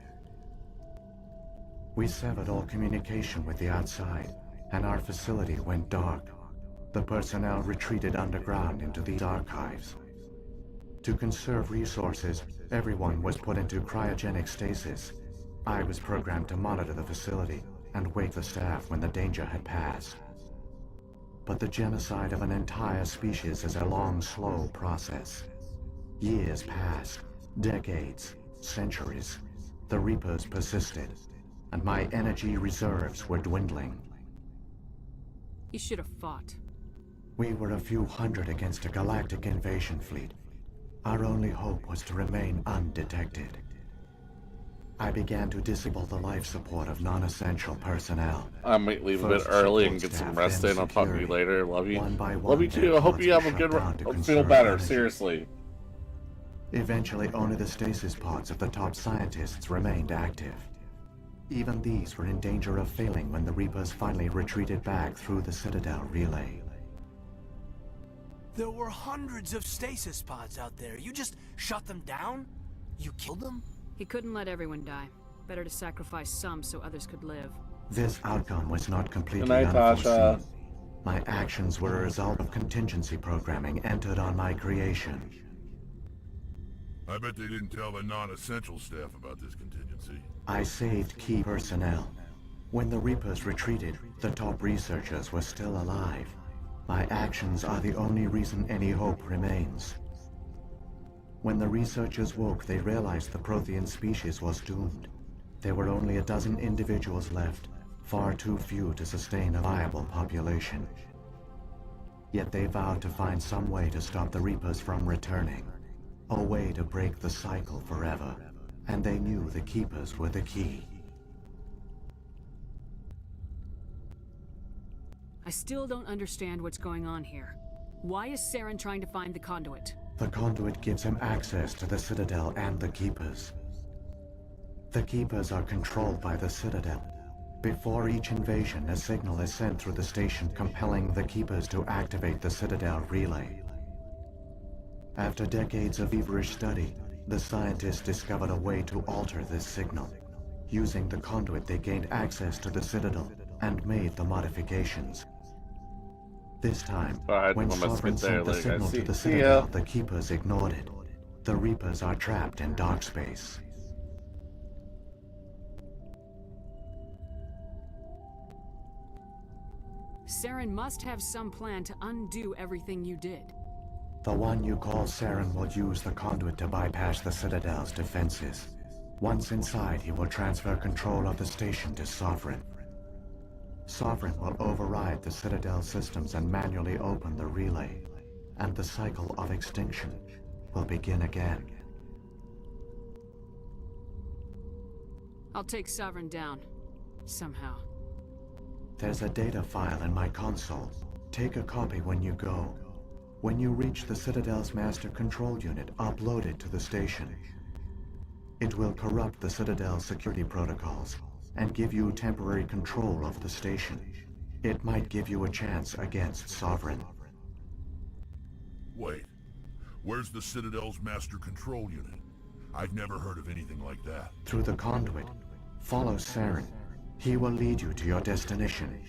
We severed all communication with the outside, and our facility went dark. The personnel retreated underground into these archives. To conserve resources, everyone was put into cryogenic stasis. I was programmed to monitor the facility and wake the staff when the danger had passed. But the genocide of an entire species is a long, slow process. Years passed, decades, centuries. The Reapers persisted, and my energy reserves were dwindling. You should have fought. We were a few hundred against a galactic invasion fleet. Our only hope was to remain undetected. I began to disable the life support of non-essential personnel. I might leave a bit early and get some rest in. I'll talk to you later. Love you. Love you too. I hope you have a good feel better. Seriously. Eventually, only the stasis pods of the top scientists remained active. Even these were in danger of failing when the Reapers finally retreated back through the Citadel relay. There were hundreds of stasis pods out there. You just shut them down? You killed them? He couldn't let everyone die. Better to sacrifice some so others could live. This outcome was not completely Good night, unforeseen. Tasha. My actions were a result of contingency programming entered on my creation. I bet they didn't tell the non-essential staff about this contingency. I saved key personnel. When the Reapers retreated, the top researchers were still alive. My actions are the only reason any hope remains. When the researchers woke, they realized the Prothean species was doomed. There were only a dozen individuals left, far too few to sustain a viable population. Yet they vowed to find some way to stop the Reapers from returning. A way to break the cycle forever. And they knew the Keepers were the key. I still don't understand what's going on here. Why is Saren trying to find the conduit? The conduit gives him access to the Citadel and the Keepers. The Keepers are controlled by the Citadel. Before each invasion, a signal is sent through the station compelling the Keepers to activate the Citadel relay. After decades of feverish study, the scientists discovered a way to alter this signal. Using the conduit, they gained access to the Citadel and made the modifications. This time, when Sovereign sent the signal to the Citadel, the Keepers ignored it. The Reapers are trapped in dark space. Saren must have some plan to undo everything you did. The one you call Saren will use the conduit to bypass the Citadel's defenses. Once inside, he will transfer control of the station to Sovereign. Sovereign will override the Citadel systems and manually open the relay, and the cycle of extinction will begin again. I'll take Sovereign down. Somehow. There's a data file in my console. Take a copy when you go. When you reach the Citadel's master control unit, upload it to the station. It will corrupt the Citadel's security protocols and give you temporary control of the station. It might give you a chance against Sovereign. Wait, where's the Citadel's master control unit? I've never heard of anything like that. Through the conduit, follow Saren. He will lead you to your destination.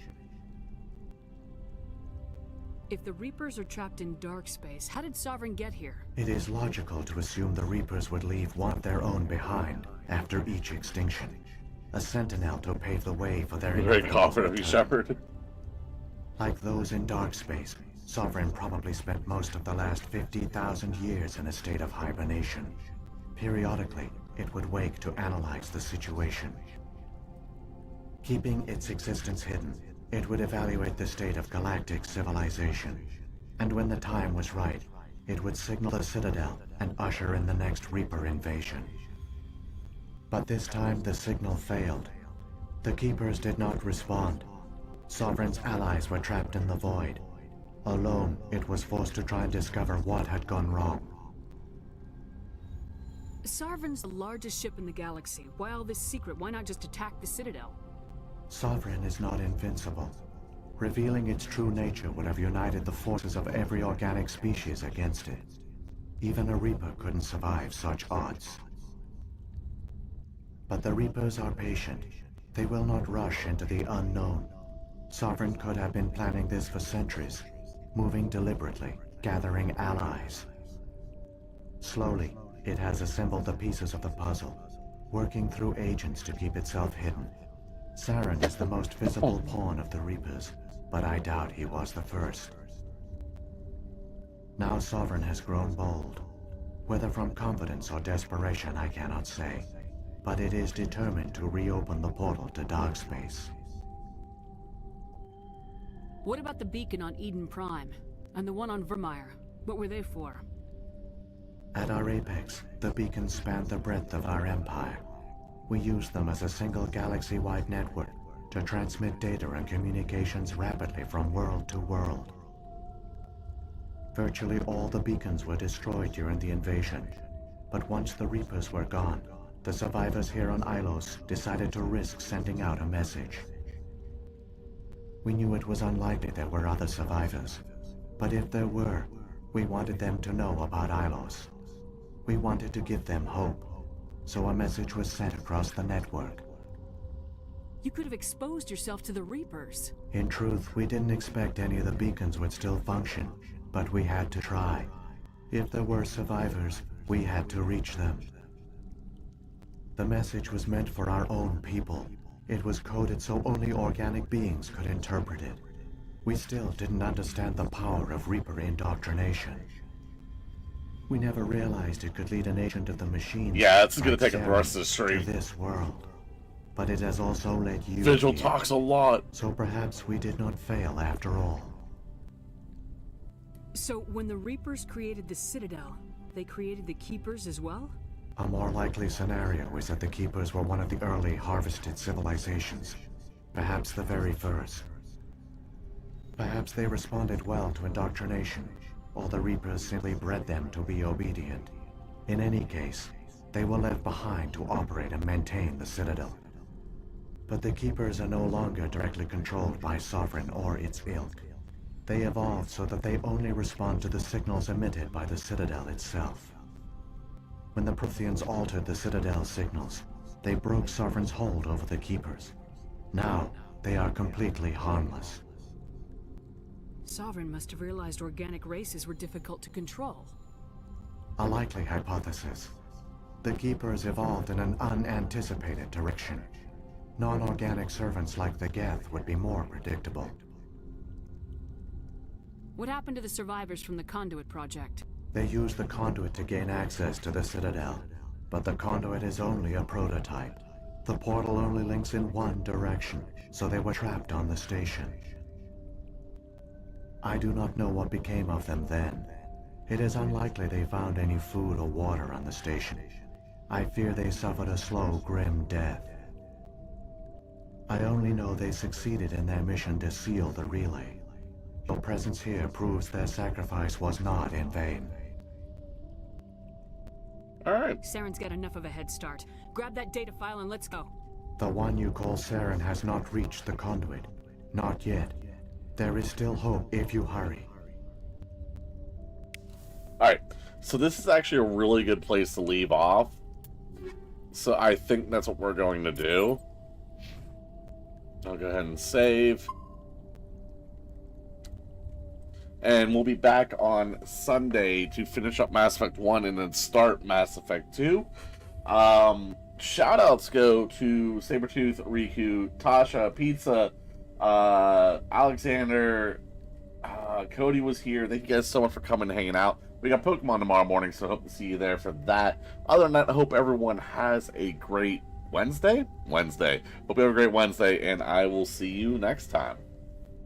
If the Reapers are trapped in dark space, how did Sovereign get here? It is logical to assume the Reapers would leave one of their own behind after each extinction. A sentinel to pave the way for their Very confident of you, Shepard. Like those in dark space, Sovereign probably spent most of the last 50,000 years in a state of hibernation. Periodically, it would wake to analyze the situation. Keeping its existence hidden, it would evaluate the state of galactic civilization. And when the time was right, it would signal the Citadel and usher in the next Reaper invasion. But this time the signal failed. The Keepers did not respond. Sovereign's allies were trapped in the void. Alone, it was forced to try and discover what had gone wrong. Sovereign's the largest ship in the galaxy. Why all this secret? Why not just attack the Citadel? Sovereign is not invincible. Revealing its true nature would have united the forces of every organic species against it. Even a Reaper couldn't survive such odds. But the Reapers are patient. They will not rush into the unknown. Sovereign could have been planning this for centuries, moving deliberately, gathering allies. Slowly, it has assembled the pieces of the puzzle, working through agents to keep itself hidden. Saren is the most visible pawn of the Reapers, but I doubt he was the first. Now Sovereign has grown bold. Whether from confidence or desperation, I cannot say. But it is determined to reopen the portal to dark space. What about the beacon on Eden Prime? And the one on Vermeer? What were they for? At our apex, the beacons spanned the breadth of our empire. We used them as a single galaxy-wide network to transmit data and communications rapidly from world to world. Virtually all the beacons were destroyed during the invasion, but once the Reapers were gone, the survivors here on Ilos decided to risk sending out a message. We knew it was unlikely there were other survivors, but if there were, we wanted them to know about Ilos. We wanted to give them hope, so a message was sent across the network. You could have exposed yourself to the Reapers. In truth, we didn't expect any of the beacons would still function, but we had to try. If there were survivors, we had to reach them. The message was meant for our own people. It was coded so only organic beings could interpret it. We still didn't understand the power of Reaper indoctrination. We never realized it could lead an agent of the machine. Yeah, it's gonna take a rest of the stream. To this world. But it has also led you. Vigil talks a lot. So perhaps we did not fail after all. So when the Reapers created the Citadel, they created the Keepers as well? A more likely scenario is that the Keepers were one of the early harvested civilizations. Perhaps the very first. Perhaps they responded well to indoctrination, or the Reapers simply bred them to be obedient. In any case, they were left behind to operate and maintain the Citadel. But the Keepers are no longer directly controlled by Sovereign or its ilk. They evolved so that they only respond to the signals emitted by the Citadel itself. When the Protheans altered the Citadel's signals, they broke Sovereign's hold over the Keepers. Now, they are completely harmless. Sovereign must have realized organic races were difficult to control. A likely hypothesis. The Keepers evolved in an unanticipated direction. Non-organic servants like the Geth would be more predictable. What happened to the survivors from the Conduit project? They used the conduit to gain access to the Citadel. But the conduit is only a prototype. The portal only links in one direction, so they were trapped on the station. I do not know what became of them then. It is unlikely they found any food or water on the station. I fear they suffered a slow, grim death. I only know they succeeded in their mission to seal the relay. Your presence here proves their sacrifice was not in vain. Alright. Saren's got enough of a head start. Grab that data file and let's go. The one you call Saren has not reached the conduit. Not yet. There is still hope if you hurry. Alright, so this is actually a really good place to leave off. So I think that's what we're going to do. I'll go ahead and save. And we'll be back on Sunday to finish up Mass Effect 1 and then start Mass Effect 2. Shoutouts go to Sabretooth, Riku, Tasha, Pizza, Alexander, Cody was here. Thank you guys so much for coming and hanging out. We got Pokemon tomorrow morning, so hope to see you there for that. Other than that, I hope everyone has a great Wednesday. Hope you have a great Wednesday, and I will see you next time.